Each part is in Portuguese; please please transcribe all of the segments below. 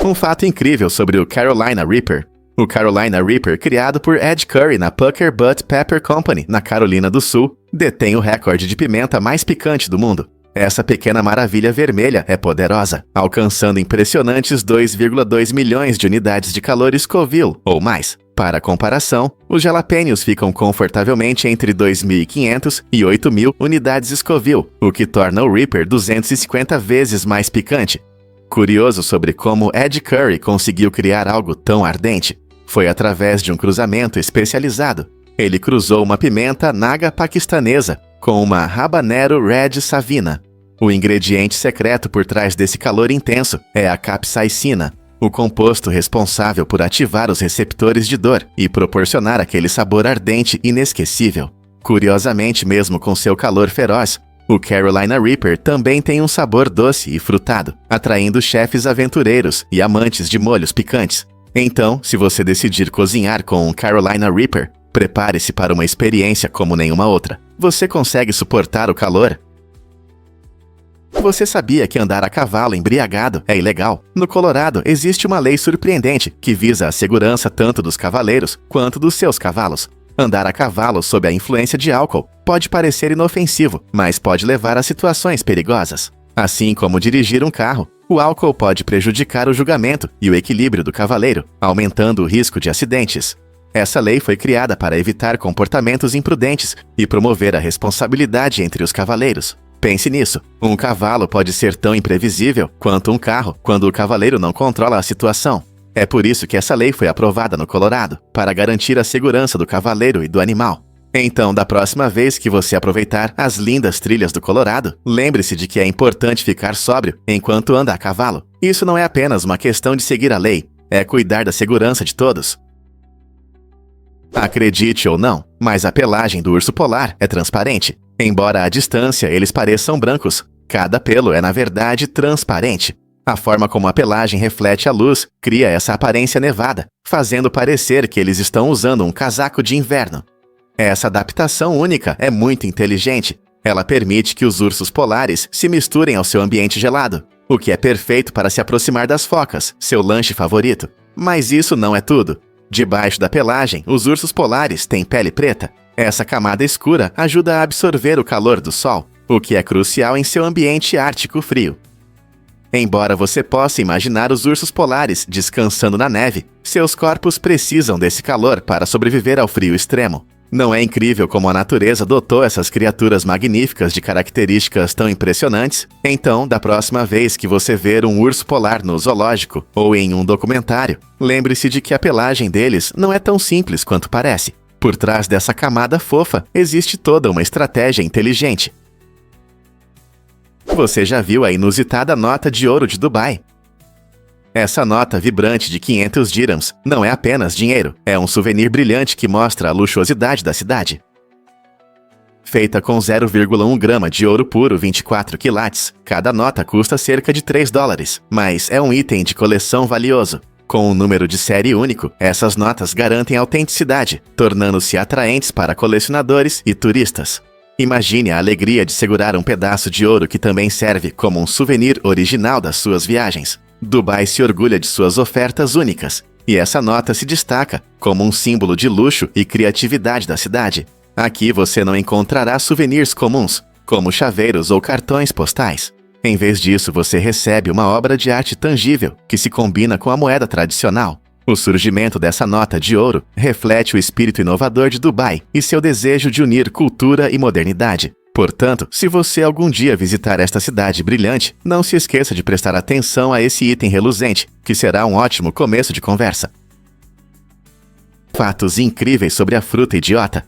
Um fato incrível sobre o Carolina Reaper. O Carolina Reaper, criado por Ed Curry na Pucker Butt Pepper Company, na Carolina do Sul, detém o recorde de pimenta mais picante do mundo. Essa pequena maravilha vermelha é poderosa, alcançando impressionantes 2,2 milhões de unidades de calor Scoville, ou mais. Para comparação, os jalapenos ficam confortavelmente entre 2.500 e 8.000 unidades Scoville, o que torna o Reaper 250 vezes mais picante. Curioso sobre como Ed Curry conseguiu criar algo tão ardente? Foi através de um cruzamento especializado. Ele cruzou uma pimenta naga paquistanesa com uma Habanero Red Savina. O ingrediente secreto por trás desse calor intenso é a capsaicina, o composto responsável por ativar os receptores de dor e proporcionar aquele sabor ardente inesquecível. Curiosamente, mesmo com seu calor feroz, o Carolina Reaper também tem um sabor doce e frutado, atraindo chefes aventureiros e amantes de molhos picantes. Então, se você decidir cozinhar com um Carolina Reaper, prepare-se para uma experiência como nenhuma outra. Você consegue suportar o calor? Você sabia que andar a cavalo embriagado é ilegal? No Colorado, existe uma lei surpreendente que visa a segurança tanto dos cavaleiros quanto dos seus cavalos. Andar a cavalo sob a influência de álcool pode parecer inofensivo, mas pode levar a situações perigosas. Assim como dirigir um carro, o álcool pode prejudicar o julgamento e o equilíbrio do cavaleiro, aumentando o risco de acidentes. Essa lei foi criada para evitar comportamentos imprudentes e promover a responsabilidade entre os cavaleiros. Pense nisso, um cavalo pode ser tão imprevisível quanto um carro quando o cavaleiro não controla a situação. É por isso que essa lei foi aprovada no Colorado, para garantir a segurança do cavaleiro e do animal. Então, da próxima vez que você aproveitar as lindas trilhas do Colorado, lembre-se de que é importante ficar sóbrio enquanto anda a cavalo. Isso não é apenas uma questão de seguir a lei, é cuidar da segurança de todos. Acredite ou não, mas a pelagem do urso polar é transparente. Embora à distância eles pareçam brancos, cada pelo é na verdade transparente. A forma como a pelagem reflete a luz cria essa aparência nevada, fazendo parecer que eles estão usando um casaco de inverno. Essa adaptação única é muito inteligente. Ela permite que os ursos polares se misturem ao seu ambiente gelado, o que é perfeito para se aproximar das focas, seu lanche favorito. Mas isso não é tudo. Debaixo da pelagem, os ursos polares têm pele preta. Essa camada escura ajuda a absorver o calor do sol, o que é crucial em seu ambiente ártico frio. Embora você possa imaginar os ursos polares descansando na neve, seus corpos precisam desse calor para sobreviver ao frio extremo. Não é incrível como a natureza dotou essas criaturas magníficas de características tão impressionantes? Então, da próxima vez que você ver um urso polar no zoológico ou em um documentário, lembre-se de que a pelagem deles não é tão simples quanto parece. Por trás dessa camada fofa, existe toda uma estratégia inteligente. Você já viu a inusitada nota de ouro de Dubai? Essa nota vibrante de 500 dirhams não é apenas dinheiro, é um souvenir brilhante que mostra a luxuosidade da cidade. Feita com 0,1 grama de ouro puro 24 quilates, cada nota custa cerca de $3, mas é um item de coleção valioso. Com um número de série único, essas notas garantem autenticidade, tornando-se atraentes para colecionadores e turistas. Imagine a alegria de segurar um pedaço de ouro que também serve como um souvenir original das suas viagens. Dubai se orgulha de suas ofertas únicas, e essa nota se destaca como um símbolo de luxo e criatividade da cidade. Aqui você não encontrará souvenirs comuns, como chaveiros ou cartões postais. Em vez disso, você recebe uma obra de arte tangível que se combina com a moeda tradicional. O surgimento dessa nota de ouro reflete o espírito inovador de Dubai e seu desejo de unir cultura e modernidade. Portanto, se você algum dia visitar esta cidade brilhante, não se esqueça de prestar atenção a esse item reluzente, que será um ótimo começo de conversa. Fatos incríveis sobre a fruta idiota.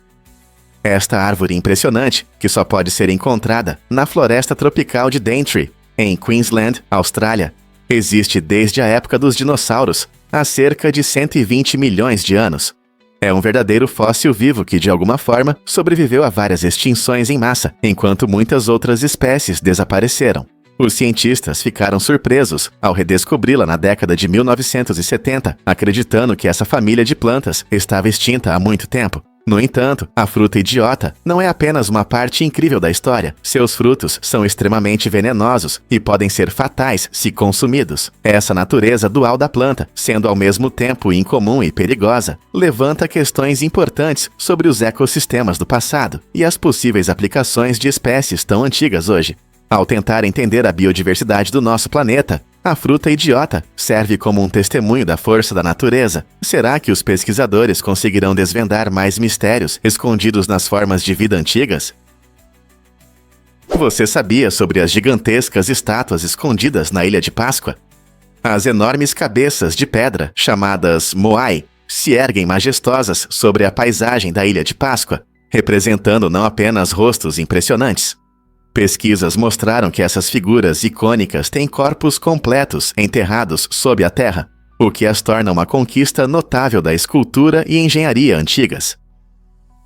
Esta árvore impressionante, que só pode ser encontrada na floresta tropical de Daintree, em Queensland, Austrália, existe desde a época dos dinossauros, há cerca de 120 milhões de anos. É um verdadeiro fóssil vivo que, de alguma forma, sobreviveu a várias extinções em massa, enquanto muitas outras espécies desapareceram. Os cientistas ficaram surpresos ao redescobri-la na década de 1970, acreditando que essa família de plantas estava extinta há muito tempo. No entanto, a fruta idiota não é apenas uma parte incrível da história. Seus frutos são extremamente venenosos e podem ser fatais se consumidos. Essa natureza dual da planta, sendo ao mesmo tempo incomum e perigosa, levanta questões importantes sobre os ecossistemas do passado e as possíveis aplicações de espécies tão antigas hoje. Ao tentar entender a biodiversidade do nosso planeta, a fruta idiota serve como um testemunho da força da natureza. Será que os pesquisadores conseguirão desvendar mais mistérios escondidos nas formas de vida antigas? Você sabia sobre as gigantescas estátuas escondidas na Ilha de Páscoa? As enormes cabeças de pedra, chamadas moai, se erguem majestosas sobre a paisagem da Ilha de Páscoa, representando não apenas rostos impressionantes. Pesquisas mostraram que essas figuras icônicas têm corpos completos enterrados sob a terra, o que as torna uma conquista notável da escultura e engenharia antigas.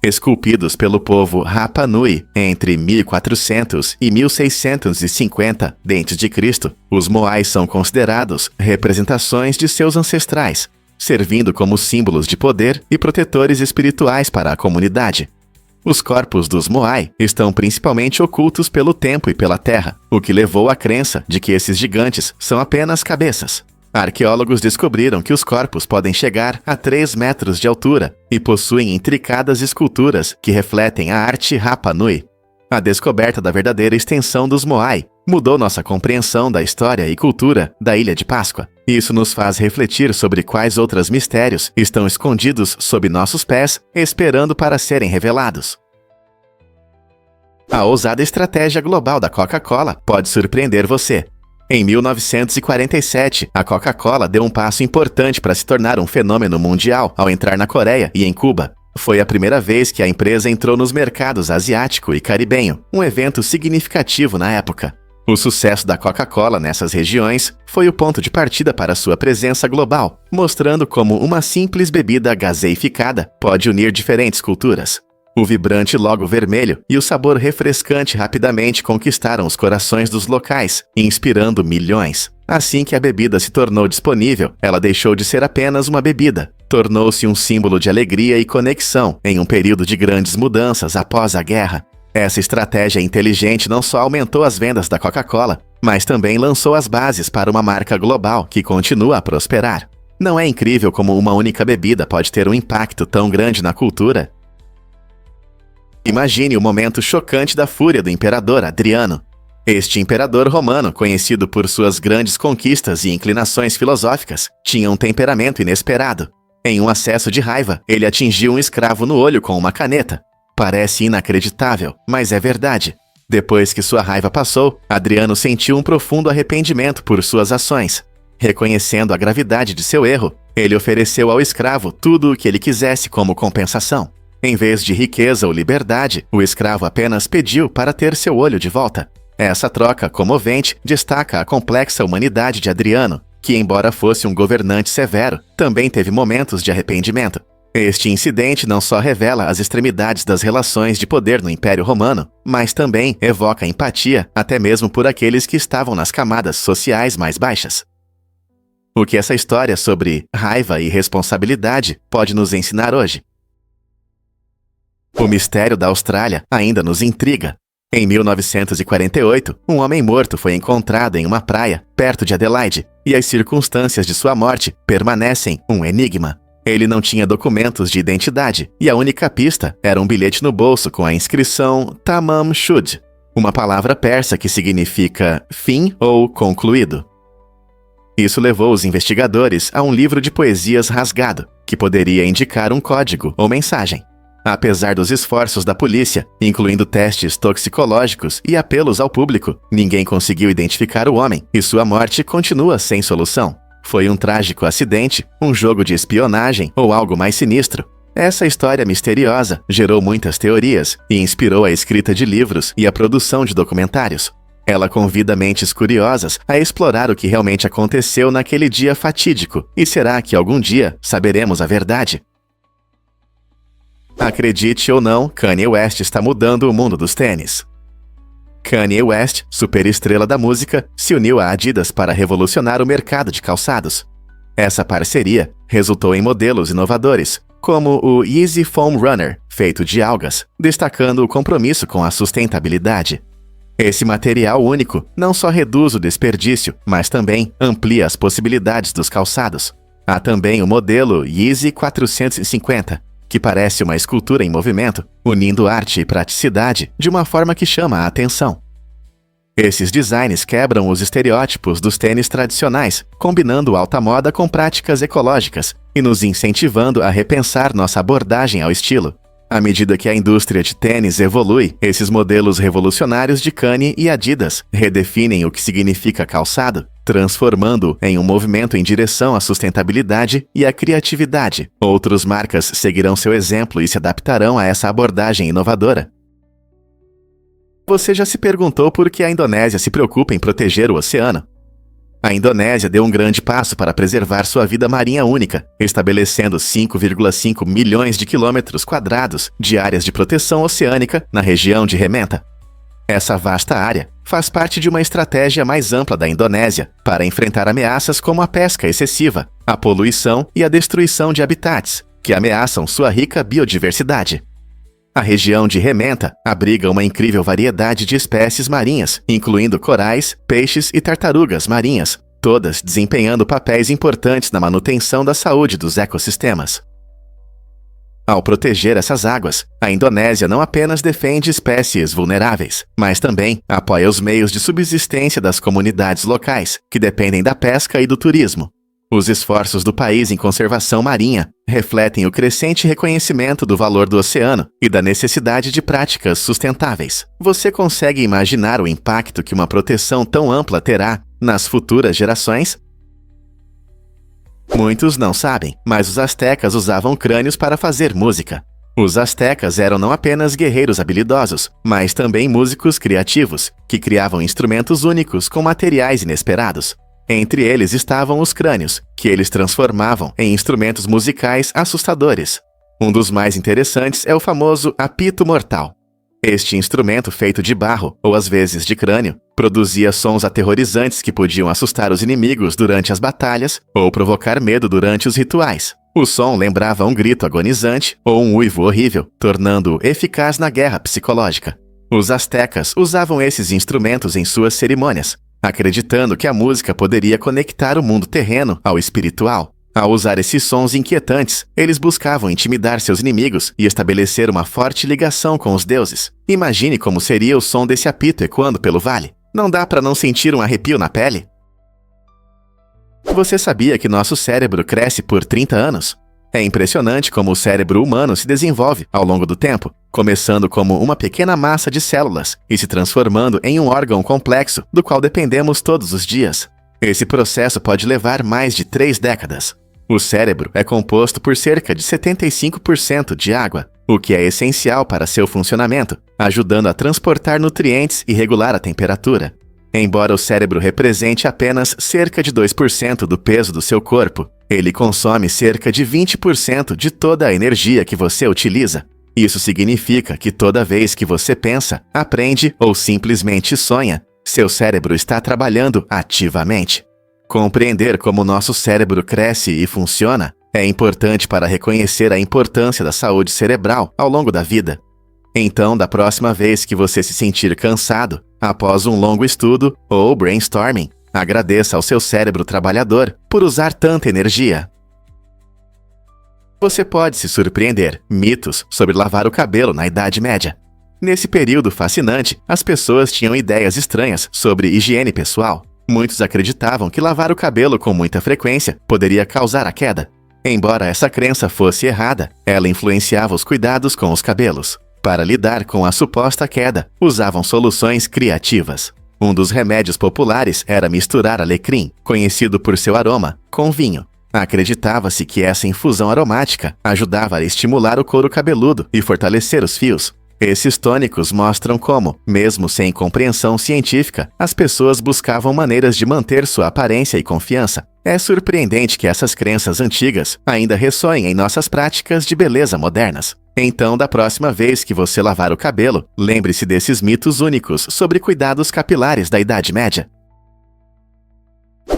Esculpidos pelo povo Rapa Nui entre 1400 e 1650 d.C., os moais são considerados representações de seus ancestrais, servindo como símbolos de poder e protetores espirituais para a comunidade. Os corpos dos moai estão principalmente ocultos pelo tempo e pela terra, o que levou à crença de que esses gigantes são apenas cabeças. Arqueólogos descobriram que os corpos podem chegar a 3 metros de altura e possuem intricadas esculturas que refletem a arte Rapa Nui. A descoberta da verdadeira extensão dos moai mudou nossa compreensão da história e cultura da Ilha de Páscoa. Isso nos faz refletir sobre quais outros mistérios estão escondidos sob nossos pés, esperando para serem revelados. A ousada estratégia global da Coca-Cola pode surpreender você. Em 1947, a Coca-Cola deu um passo importante para se tornar um fenômeno mundial ao entrar na Coreia e em Cuba. Foi a primeira vez que a empresa entrou nos mercados asiático e caribenho, um evento significativo na época. O sucesso da Coca-Cola nessas regiões foi o ponto de partida para sua presença global, mostrando como uma simples bebida gaseificada pode unir diferentes culturas. O vibrante logo vermelho e o sabor refrescante rapidamente conquistaram os corações dos locais, inspirando milhões. Assim que a bebida se tornou disponível, ela deixou de ser apenas uma bebida. Tornou-se um símbolo de alegria e conexão em um período de grandes mudanças após a guerra. Essa estratégia inteligente não só aumentou as vendas da Coca-Cola, mas também lançou as bases para uma marca global que continua a prosperar. Não é incrível como uma única bebida pode ter um impacto tão grande na cultura? Imagine o momento chocante da fúria do imperador Adriano. Este imperador romano, conhecido por suas grandes conquistas e inclinações filosóficas, tinha um temperamento inesperado. Em um acesso de raiva, ele atingiu um escravo no olho com uma caneta. Parece inacreditável, mas é verdade. Depois que sua raiva passou, Adriano sentiu um profundo arrependimento por suas ações. Reconhecendo a gravidade de seu erro, ele ofereceu ao escravo tudo o que ele quisesse como compensação. Em vez de riqueza ou liberdade, o escravo apenas pediu para ter seu olho de volta. Essa troca comovente destaca a complexa humanidade de Adriano, que, embora fosse um governante severo, também teve momentos de arrependimento. Este incidente não só revela as extremidades das relações de poder no Império Romano, mas também evoca empatia até mesmo por aqueles que estavam nas camadas sociais mais baixas. O que essa história sobre raiva e responsabilidade pode nos ensinar hoje? O mistério da Austrália ainda nos intriga. Em 1948, um homem morto foi encontrado em uma praia perto de Adelaide, e as circunstâncias de sua morte permanecem um enigma. Ele não tinha documentos de identidade, e a única pista era um bilhete no bolso com a inscrição Tamam Shud, uma palavra persa que significa fim ou concluído. Isso levou os investigadores a um livro de poesias rasgado, que poderia indicar um código ou mensagem. Apesar dos esforços da polícia, incluindo testes toxicológicos e apelos ao público, ninguém conseguiu identificar o homem e sua morte continua sem solução. Foi um trágico acidente, um jogo de espionagem ou algo mais sinistro? Essa história misteriosa gerou muitas teorias e inspirou a escrita de livros e a produção de documentários. Ela convida mentes curiosas a explorar o que realmente aconteceu naquele dia fatídico. E será que algum dia saberemos a verdade? Acredite ou não, Kanye West está mudando o mundo dos tênis. Kanye West, superestrela da música, se uniu à Adidas para revolucionar o mercado de calçados. Essa parceria resultou em modelos inovadores, como o Easy Foam Runner, feito de algas, destacando o compromisso com a sustentabilidade. Esse material único não só reduz o desperdício, mas também amplia as possibilidades dos calçados. Há também o modelo Yeezy 450, que parece uma escultura em movimento, unindo arte e praticidade de uma forma que chama a atenção. Esses designs quebram os estereótipos dos tênis tradicionais, combinando alta moda com práticas ecológicas e nos incentivando a repensar nossa abordagem ao estilo. À medida que a indústria de tênis evolui, esses modelos revolucionários de Kanye e Adidas redefinem o que significa calçado, transformando-o em um movimento em direção à sustentabilidade e à criatividade. Outras marcas seguirão seu exemplo e se adaptarão a essa abordagem inovadora. Você já se perguntou por que a Indonésia se preocupa em proteger o oceano? A Indonésia deu um grande passo para preservar sua vida marinha única, estabelecendo 5,5 milhões de quilômetros quadrados de áreas de proteção oceânica na região de Rementa. Essa vasta área faz parte de uma estratégia mais ampla da Indonésia para enfrentar ameaças como a pesca excessiva, a poluição e a destruição de habitats, que ameaçam sua rica biodiversidade. A região de Rementa abriga uma incrível variedade de espécies marinhas, incluindo corais, peixes e tartarugas marinhas, todas desempenhando papéis importantes na manutenção da saúde dos ecossistemas. Ao proteger essas águas, a Indonésia não apenas defende espécies vulneráveis, mas também apoia os meios de subsistência das comunidades locais, que dependem da pesca e do turismo. Os esforços do país em conservação marinha refletem o crescente reconhecimento do valor do oceano e da necessidade de práticas sustentáveis. Você consegue imaginar o impacto que uma proteção tão ampla terá nas futuras gerações? Muitos não sabem, mas os astecas usavam crânios para fazer música. Os astecas eram não apenas guerreiros habilidosos, mas também músicos criativos, que criavam instrumentos únicos com materiais inesperados. Entre eles estavam os crânios, que eles transformavam em instrumentos musicais assustadores. Um dos mais interessantes é o famoso apito mortal. Este instrumento feito de barro, ou às vezes de crânio, produzia sons aterrorizantes que podiam assustar os inimigos durante as batalhas ou provocar medo durante os rituais. O som lembrava um grito agonizante ou um uivo horrível, tornando-o eficaz na guerra psicológica. Os astecas usavam esses instrumentos em suas cerimônias, acreditando que a música poderia conectar o mundo terreno ao espiritual. Ao usar esses sons inquietantes, eles buscavam intimidar seus inimigos e estabelecer uma forte ligação com os deuses. Imagine como seria o som desse apito ecoando pelo vale. Não dá para não sentir um arrepio na pele? Você sabia que nosso cérebro cresce por 30 anos? É impressionante como o cérebro humano se desenvolve ao longo do tempo, começando como uma pequena massa de células e se transformando em um órgão complexo do qual dependemos todos os dias. Esse processo pode levar mais de 3 décadas. O cérebro é composto por cerca de 75% de água, o que é essencial para seu funcionamento, ajudando a transportar nutrientes e regular a temperatura. Embora o cérebro represente apenas cerca de 2% do peso do seu corpo, ele consome cerca de 20% de toda a energia que você utiliza. Isso significa que toda vez que você pensa, aprende ou simplesmente sonha, seu cérebro está trabalhando ativamente. Compreender como nosso cérebro cresce e funciona é importante para reconhecer a importância da saúde cerebral ao longo da vida. Então, da próxima vez que você se sentir cansado, após um longo estudo ou brainstorming, agradeça ao seu cérebro trabalhador por usar tanta energia. Você pode se surpreender. Mitos sobre lavar o cabelo na Idade Média. Nesse período fascinante, as pessoas tinham ideias estranhas sobre higiene pessoal. Muitos acreditavam que lavar o cabelo com muita frequência poderia causar a queda. Embora essa crença fosse errada, ela influenciava os cuidados com os cabelos. Para lidar com a suposta queda, usavam soluções criativas. Um dos remédios populares era misturar alecrim, conhecido por seu aroma, com vinho. Acreditava-se que essa infusão aromática ajudava a estimular o couro cabeludo e fortalecer os fios. Esses tônicos mostram como, mesmo sem compreensão científica, as pessoas buscavam maneiras de manter sua aparência e confiança. É surpreendente que essas crenças antigas ainda ressoem em nossas práticas de beleza modernas. Então, da próxima vez que você lavar o cabelo, lembre-se desses mitos únicos sobre cuidados capilares da Idade Média.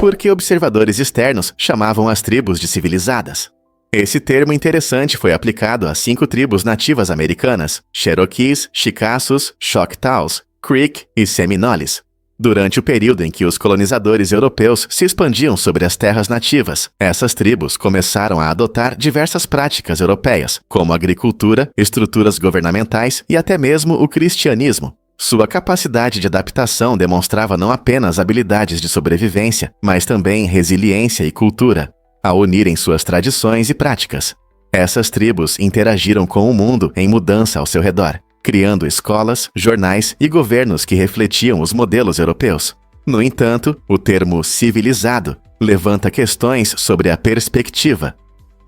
Por que observadores externos chamavam as tribos de civilizadas? Esse termo interessante foi aplicado a 5 tribos nativas americanas: Cherokees, Chickasaws, Choctaws, Creek e Seminoles. Durante o período em que os colonizadores europeus se expandiam sobre as terras nativas, essas tribos começaram a adotar diversas práticas europeias, como agricultura, estruturas governamentais e até mesmo o cristianismo. Sua capacidade de adaptação demonstrava não apenas habilidades de sobrevivência, mas também resiliência e cultura, ao unirem suas tradições e práticas. Essas tribos interagiram com o mundo em mudança ao seu redor, criando escolas, jornais e governos que refletiam os modelos europeus. No entanto, o termo civilizado levanta questões sobre a perspectiva.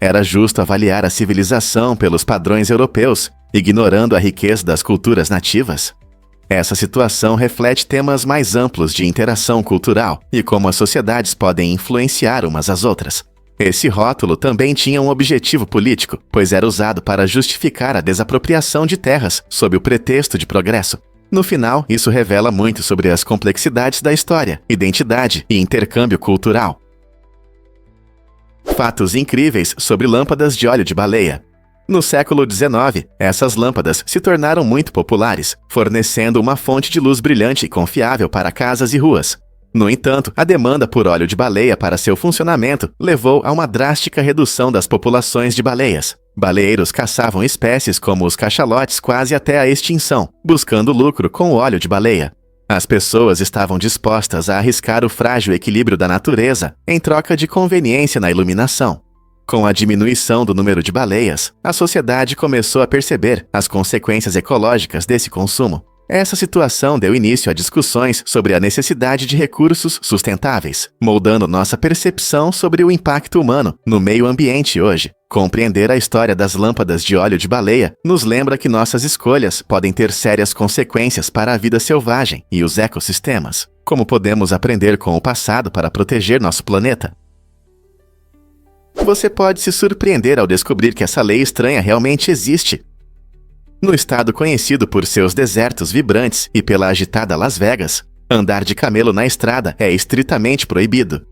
Era justo avaliar a civilização pelos padrões europeus, ignorando a riqueza das culturas nativas? Essa situação reflete temas mais amplos de interação cultural e como as sociedades podem influenciar umas às outras. Esse rótulo também tinha um objetivo político, pois era usado para justificar a desapropriação de terras sob o pretexto de progresso. No final, isso revela muito sobre as complexidades da história, identidade e intercâmbio cultural. Fatos incríveis sobre lâmpadas de óleo de baleia. No século XIX, essas lâmpadas se tornaram muito populares, fornecendo uma fonte de luz brilhante e confiável para casas e ruas. No entanto, a demanda por óleo de baleia para seu funcionamento levou a uma drástica redução das populações de baleias. Baleeiros caçavam espécies como os cachalotes quase até a extinção, buscando lucro com o óleo de baleia. As pessoas estavam dispostas a arriscar o frágil equilíbrio da natureza em troca de conveniência na iluminação. Com a diminuição do número de baleias, a sociedade começou a perceber as consequências ecológicas desse consumo. Essa situação deu início a discussões sobre a necessidade de recursos sustentáveis, moldando nossa percepção sobre o impacto humano no meio ambiente hoje. Compreender a história das lâmpadas de óleo de baleia nos lembra que nossas escolhas podem ter sérias consequências para a vida selvagem e os ecossistemas. Como podemos aprender com o passado para proteger nosso planeta? Você pode se surpreender ao descobrir que essa lei estranha realmente existe. No estado conhecido por seus desertos vibrantes e pela agitada Las Vegas, andar de camelo na estrada é estritamente proibido.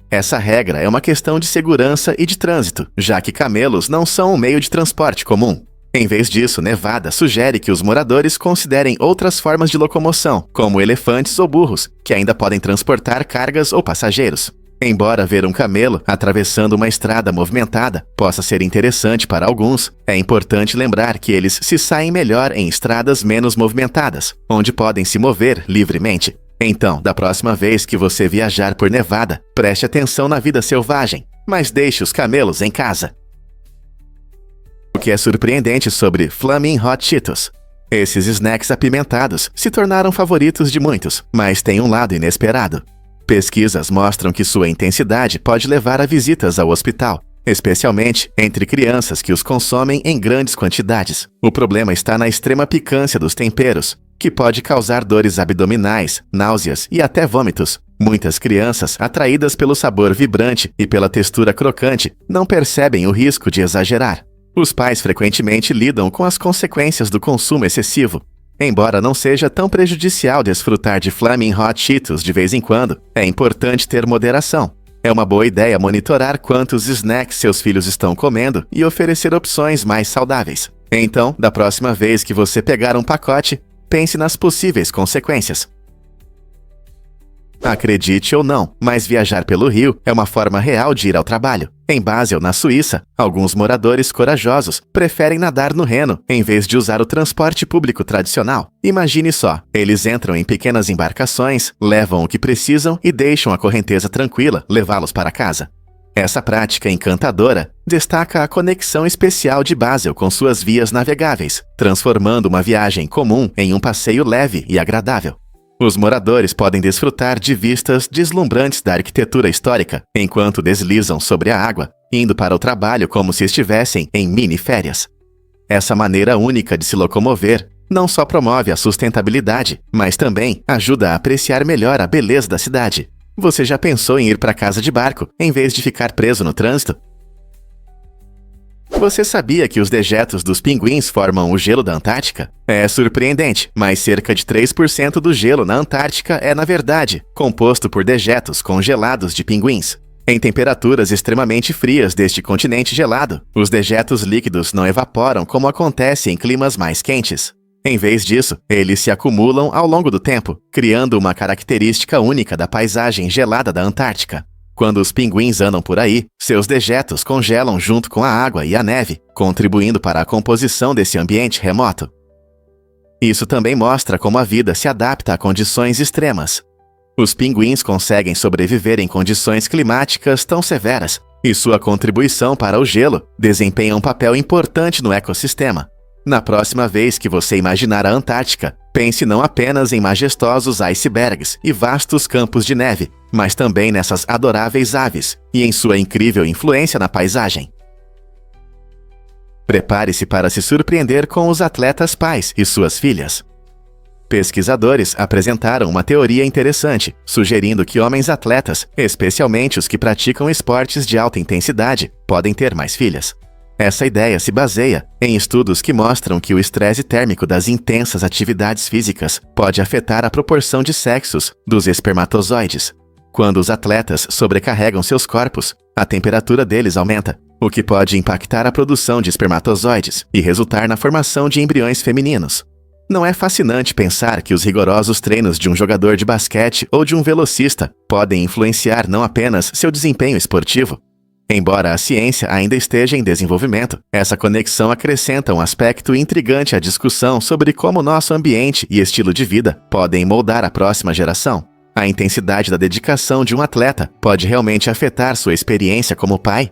Essa regra é uma questão de segurança e de trânsito, já que camelos não são um meio de transporte comum. Em vez disso, Nevada sugere que os moradores considerem outras formas de locomoção, como elefantes ou burros, que ainda podem transportar cargas ou passageiros. Embora ver um camelo atravessando uma estrada movimentada possa ser interessante para alguns, é importante lembrar que eles se saem melhor em estradas menos movimentadas, onde podem se mover livremente. Então, da próxima vez que você viajar por Nevada, preste atenção na vida selvagem, mas deixe os camelos em casa. O que é surpreendente sobre Flaming Hot Cheetos? Esses snacks apimentados se tornaram favoritos de muitos, mas têm um lado inesperado. Pesquisas mostram que sua intensidade pode levar a visitas ao hospital, especialmente entre crianças que os consomem em grandes quantidades. O problema está na extrema picância dos temperos, que pode causar dores abdominais, náuseas e até vômitos. Muitas crianças, atraídas pelo sabor vibrante e pela textura crocante, não percebem o risco de exagerar. Os pais frequentemente lidam com as consequências do consumo excessivo. Embora não seja tão prejudicial desfrutar de Flaming Hot Cheetos de vez em quando, é importante ter moderação. É uma boa ideia monitorar quantos snacks seus filhos estão comendo e oferecer opções mais saudáveis. Então, da próxima vez que você pegar um pacote, pense nas possíveis consequências. Acredite ou não, mas viajar pelo rio é uma forma real de ir ao trabalho. Em Basel, na Suíça, alguns moradores corajosos preferem nadar no Reno em vez de usar o transporte público tradicional. Imagine só, eles entram em pequenas embarcações, levam o que precisam e deixam a correnteza tranquila levá-los para casa. Essa prática encantadora destaca a conexão especial de Basel com suas vias navegáveis, transformando uma viagem comum em um passeio leve e agradável. Os moradores podem desfrutar de vistas deslumbrantes da arquitetura histórica, enquanto deslizam sobre a água, indo para o trabalho como se estivessem em mini-férias. Essa maneira única de se locomover não só promove a sustentabilidade, mas também ajuda a apreciar melhor a beleza da cidade. Você já pensou em ir para casa de barco, em vez de ficar preso no trânsito? Você sabia que os dejetos dos pinguins formam o gelo da Antártica? É surpreendente, mas cerca de 3% do gelo na Antártica é, na verdade, composto por dejetos congelados de pinguins. Em temperaturas extremamente frias deste continente gelado, os dejetos líquidos não evaporam como acontece em climas mais quentes. Em vez disso, eles se acumulam ao longo do tempo, criando uma característica única da paisagem gelada da Antártica. Quando os pinguins andam por aí, seus dejetos congelam junto com a água e a neve, contribuindo para a composição desse ambiente remoto. Isso também mostra como a vida se adapta a condições extremas. Os pinguins conseguem sobreviver em condições climáticas tão severas, e sua contribuição para o gelo desempenha um papel importante no ecossistema. Na próxima vez que você imaginar a Antártica, pense não apenas em majestosos icebergs e vastos campos de neve, mas também nessas adoráveis aves e em sua incrível influência na paisagem. Prepare-se para se surpreender com os atletas pais e suas filhas. Pesquisadores apresentaram uma teoria interessante, sugerindo que homens atletas, especialmente os que praticam esportes de alta intensidade, podem ter mais filhas. Essa ideia se baseia em estudos que mostram que o estresse térmico das intensas atividades físicas pode afetar a proporção de sexos dos espermatozoides. Quando os atletas sobrecarregam seus corpos, a temperatura deles aumenta, o que pode impactar a produção de espermatozoides e resultar na formação de embriões femininos. Não é fascinante pensar que os rigorosos treinos de um jogador de basquete ou de um velocista podem influenciar não apenas seu desempenho esportivo? Embora a ciência ainda esteja em desenvolvimento, essa conexão acrescenta um aspecto intrigante à discussão sobre como nosso ambiente e estilo de vida podem moldar a próxima geração. A intensidade da dedicação de um atleta pode realmente afetar sua experiência como pai?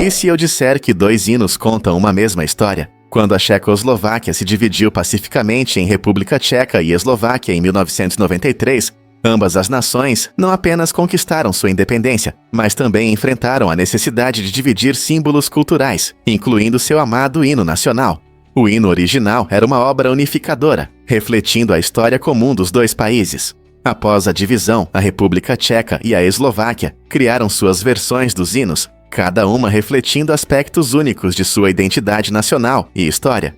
E se eu disser que dois hinos contam uma mesma história? Quando a Tchecoslováquia se dividiu pacificamente em República Tcheca e Eslováquia em 1993, ambas as nações não apenas conquistaram sua independência, mas também enfrentaram a necessidade de dividir símbolos culturais, incluindo seu amado hino nacional. O hino original era uma obra unificadora, refletindo a história comum dos dois países. Após a divisão, a República Tcheca e a Eslováquia criaram suas versões dos hinos, cada uma refletindo aspectos únicos de sua identidade nacional e história.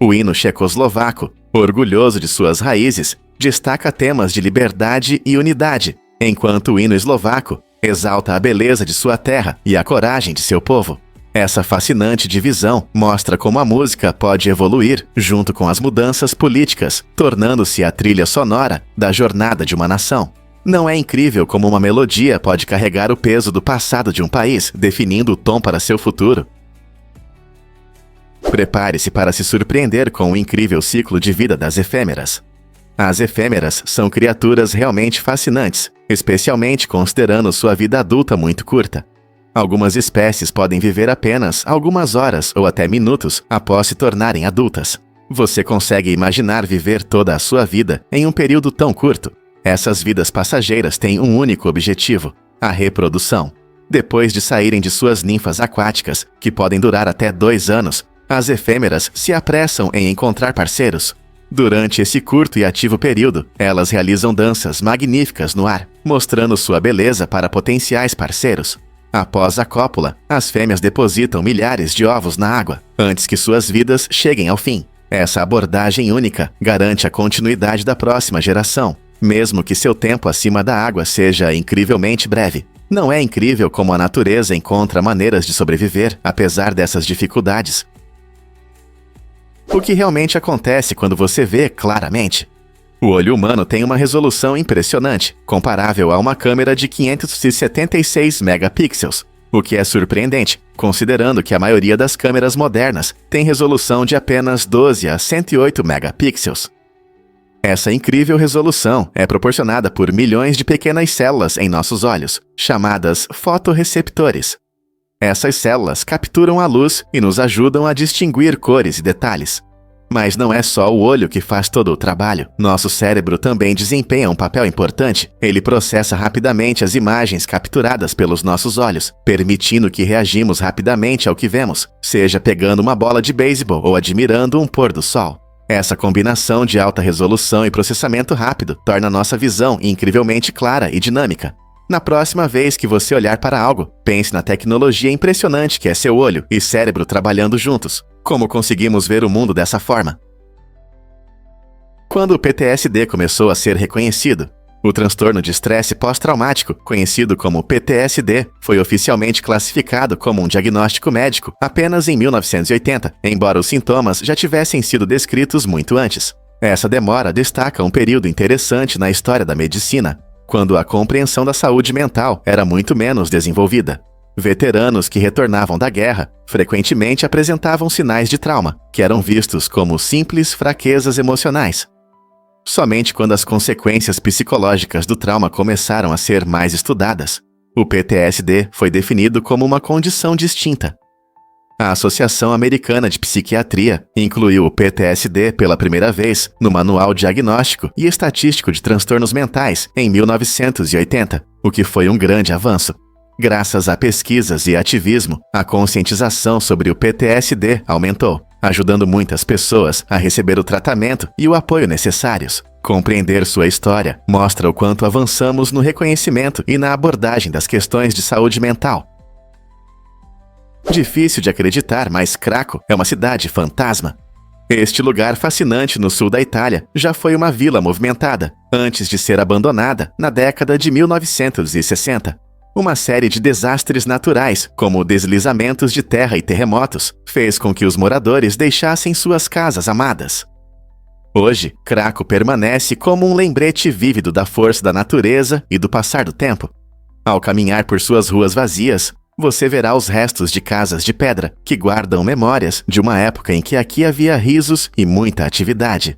O hino tchecoslovaco, orgulhoso de suas raízes, destaca temas de liberdade e unidade, enquanto o hino eslovaco exalta a beleza de sua terra e a coragem de seu povo. Essa fascinante divisão mostra como a música pode evoluir junto com as mudanças políticas, tornando-se a trilha sonora da jornada de uma nação. Não é incrível como uma melodia pode carregar o peso do passado de um país, definindo o tom para seu futuro? Prepare-se para se surpreender com o incrível ciclo de vida das efêmeras. As efêmeras são criaturas realmente fascinantes, especialmente considerando sua vida adulta muito curta. Algumas espécies podem viver apenas algumas horas ou até minutos após se tornarem adultas. Você consegue imaginar viver toda a sua vida em um período tão curto? Essas vidas passageiras têm um único objetivo: a reprodução. Depois de saírem de suas ninfas aquáticas, que podem durar até 2 anos, as efêmeras se apressam em encontrar parceiros. Durante esse curto e ativo período, elas realizam danças magníficas no ar, mostrando sua beleza para potenciais parceiros. Após a cópula, as fêmeas depositam milhares de ovos na água, antes que suas vidas cheguem ao fim. Essa abordagem única garante a continuidade da próxima geração, mesmo que seu tempo acima da água seja incrivelmente breve. Não é incrível como a natureza encontra maneiras de sobreviver, apesar dessas dificuldades? O que realmente acontece quando você vê claramente? O olho humano tem uma resolução impressionante, comparável a uma câmera de 576 megapixels, o que é surpreendente, considerando que a maioria das câmeras modernas tem resolução de apenas 12 a 108 megapixels. Essa incrível resolução é proporcionada por milhões de pequenas células em nossos olhos, chamadas fotorreceptores. Essas células capturam a luz e nos ajudam a distinguir cores e detalhes. Mas não é só o olho que faz todo o trabalho. Nosso cérebro também desempenha um papel importante. Ele processa rapidamente as imagens capturadas pelos nossos olhos, permitindo que reagimos rapidamente ao que vemos, seja pegando uma bola de beisebol ou admirando um pôr do sol. Essa combinação de alta resolução e processamento rápido torna nossa visão incrivelmente clara e dinâmica. Na próxima vez que você olhar para algo, pense na tecnologia impressionante que é seu olho e cérebro trabalhando juntos. Como conseguimos ver o mundo dessa forma? Quando o PTSD começou a ser reconhecido, O transtorno de estresse pós-traumático, conhecido como PTSD, foi oficialmente classificado como um diagnóstico médico apenas em 1980, embora os sintomas já tivessem sido descritos muito antes. Essa demora destaca um período interessante na história da medicina, quando a compreensão da saúde mental era muito menos desenvolvida. Veteranos que retornavam da guerra frequentemente apresentavam sinais de trauma, que eram vistos como simples fraquezas emocionais. Somente quando as consequências psicológicas do trauma começaram a ser mais estudadas, o PTSD foi definido como uma condição distinta. A Associação Americana de Psiquiatria incluiu o PTSD pela primeira vez no Manual Diagnóstico e Estatístico de Transtornos Mentais em 1980, o que foi um grande avanço. Graças a pesquisas e ativismo, a conscientização sobre o PTSD aumentou, ajudando muitas pessoas a receber o tratamento e o apoio necessários. Compreender sua história mostra o quanto avançamos no reconhecimento e na abordagem das questões de saúde mental. Difícil de acreditar, mas Craco é uma cidade fantasma. Este lugar fascinante no sul da Itália já foi uma vila movimentada, antes de ser abandonada na década de 1960. Uma série de desastres naturais, como deslizamentos de terra e terremotos, fez com que os moradores deixassem suas casas amadas. Hoje, Craco permanece como um lembrete vívido da força da natureza e do passar do tempo. Ao caminhar por suas ruas vazias, você verá os restos de casas de pedra que guardam memórias de uma época em que aqui havia risos e muita atividade.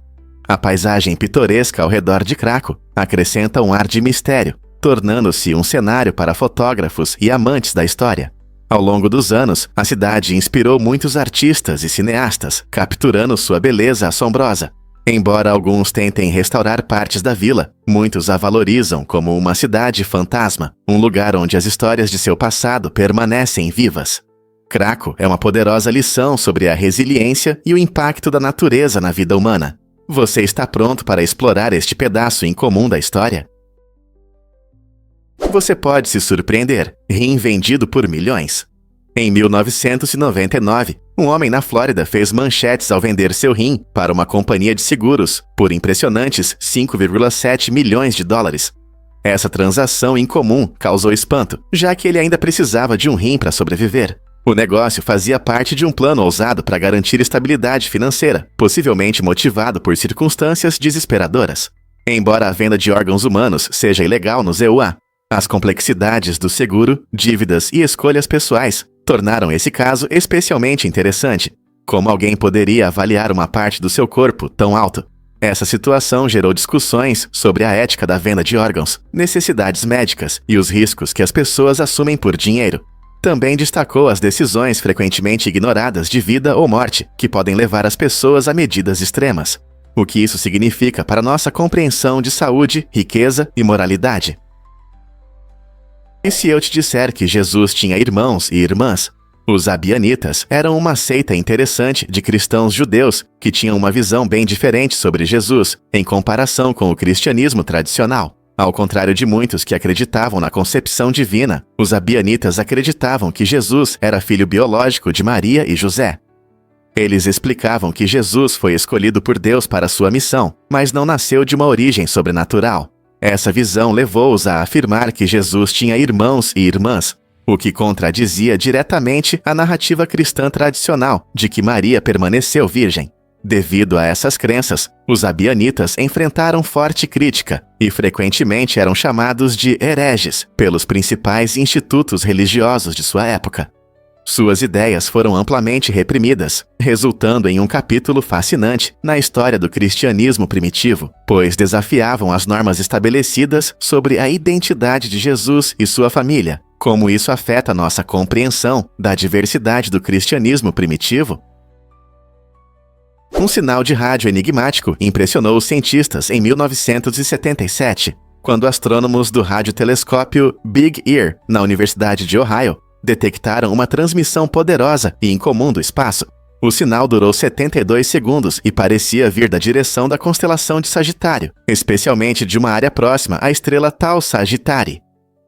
A paisagem pitoresca ao redor de Craco acrescenta um ar de mistério, tornando-se um cenário para fotógrafos e amantes da história. Ao longo dos anos, a cidade inspirou muitos artistas e cineastas, capturando sua beleza assombrosa. Embora alguns tentem restaurar partes da vila, muitos a valorizam como uma cidade fantasma, um lugar onde as histórias de seu passado permanecem vivas. Craco é uma poderosa lição sobre a resiliência e o impacto da natureza na vida humana. Você está pronto para explorar este pedaço incomum da história? Você pode se surpreender, reinvendido por milhões. Em 1999, um homem na Flórida fez manchetes ao vender seu rim para uma companhia de seguros por impressionantes 5,7 milhões de dólares. Essa transação incomum causou espanto, já que ele ainda precisava de um rim para sobreviver. O negócio fazia parte de um plano ousado para garantir estabilidade financeira, possivelmente motivado por circunstâncias desesperadoras. Embora a venda de órgãos humanos seja ilegal nos EUA, as complexidades do seguro, dívidas e escolhas pessoais tornaram esse caso especialmente interessante. Como alguém poderia avaliar uma parte do seu corpo tão alto? Essa situação gerou discussões sobre a ética da venda de órgãos, necessidades médicas e os riscos que as pessoas assumem por dinheiro. Também destacou as decisões frequentemente ignoradas de vida ou morte, que podem levar as pessoas a medidas extremas. O que isso significa para nossa compreensão de saúde, riqueza e moralidade? E se eu te disser que Jesus tinha irmãos e irmãs? Os abianitas eram uma seita interessante de cristãos judeus que tinham uma visão bem diferente sobre Jesus, em comparação com o cristianismo tradicional. Ao contrário de muitos que acreditavam na concepção divina, os abianitas acreditavam que Jesus era filho biológico de Maria e José. Eles explicavam que Jesus foi escolhido por Deus para sua missão, mas não nasceu de uma origem sobrenatural. Essa visão levou-os a afirmar que Jesus tinha irmãos e irmãs, o que contradizia diretamente a narrativa cristã tradicional de que Maria permaneceu virgem. Devido a essas crenças, os abianitas enfrentaram forte crítica e frequentemente eram chamados de hereges pelos principais institutos religiosos de sua época. Suas ideias foram amplamente reprimidas, resultando em um capítulo fascinante na história do cristianismo primitivo, pois desafiavam as normas estabelecidas sobre a identidade de Jesus e sua família. Como isso afeta nossa compreensão da diversidade do cristianismo primitivo? Um sinal de rádio enigmático impressionou os cientistas em 1977, quando astrônomos do radiotelescópio Big Ear, na Universidade de Ohio, detectaram uma transmissão poderosa e incomum do espaço. O sinal durou 72 segundos e parecia vir da direção da constelação de Sagitário, especialmente de uma área próxima à estrela Tau Sagittarii.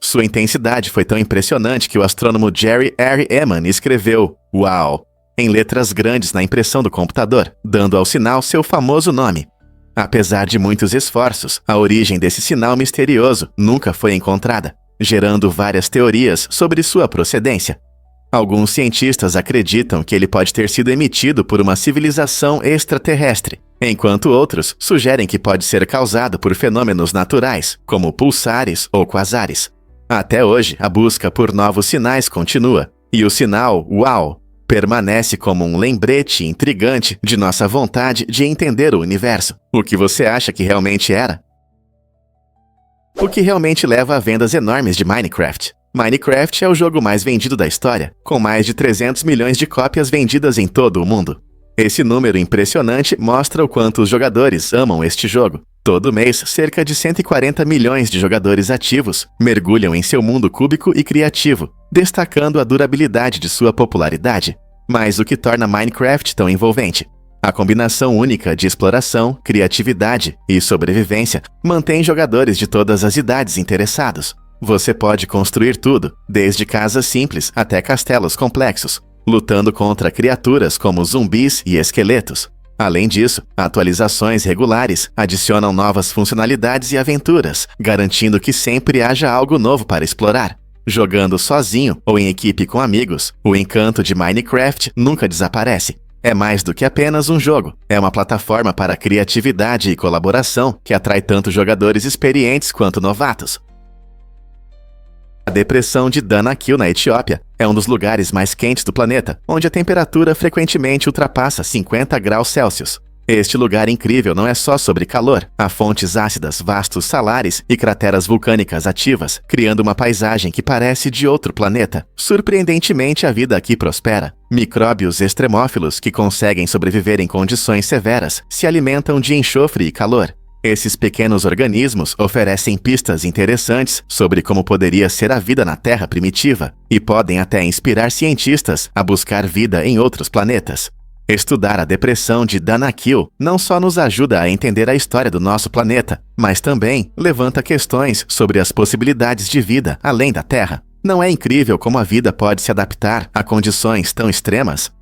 Sua intensidade foi tão impressionante que o astrônomo Jerry R. Eman escreveu "Uau!" em letras grandes na impressão do computador, dando ao sinal seu famoso nome. Apesar de muitos esforços, a origem desse sinal misterioso nunca foi encontrada, gerando várias teorias sobre sua procedência. Alguns cientistas acreditam que ele pode ter sido emitido por uma civilização extraterrestre, enquanto outros sugerem que pode ser causado por fenômenos naturais, como pulsares ou quasares. Até hoje, a busca por novos sinais continua, e o sinal UAU permanece como um lembrete intrigante de nossa vontade de entender o universo. O que você acha que realmente era? O que realmente leva a vendas enormes de Minecraft? Minecraft é o jogo mais vendido da história, com mais de 300 milhões de cópias vendidas em todo o mundo. Esse número impressionante mostra o quanto os jogadores amam este jogo. Todo mês, cerca de 140 milhões de jogadores ativos mergulham em seu mundo cúbico e criativo, destacando a durabilidade de sua popularidade. Mas o que torna Minecraft tão envolvente? A combinação única de exploração, criatividade e sobrevivência mantém jogadores de todas as idades interessados. Você pode construir tudo, desde casas simples até castelos complexos, lutando contra criaturas como zumbis e esqueletos. Além disso, atualizações regulares adicionam novas funcionalidades e aventuras, garantindo que sempre haja algo novo para explorar. Jogando sozinho ou em equipe com amigos, o encanto de Minecraft nunca desaparece. É mais do que apenas um jogo, é uma plataforma para criatividade e colaboração que atrai tanto jogadores experientes quanto novatos. A depressão de Danakil, na Etiópia, é um dos lugares mais quentes do planeta, onde a temperatura frequentemente ultrapassa 50 graus Celsius. Este lugar incrível não é só sobre calor. Há fontes ácidas, vastos salares e crateras vulcânicas ativas, criando uma paisagem que parece de outro planeta. Surpreendentemente, a vida aqui prospera. Micróbios extremófilos que conseguem sobreviver em condições severas se alimentam de enxofre e calor. Esses pequenos organismos oferecem pistas interessantes sobre como poderia ser a vida na Terra primitiva e podem até inspirar cientistas a buscar vida em outros planetas. Estudar a depressão de Danakil não só nos ajuda a entender a história do nosso planeta, mas também levanta questões sobre as possibilidades de vida além da Terra. Não é incrível como a vida pode se adaptar a condições tão extremas?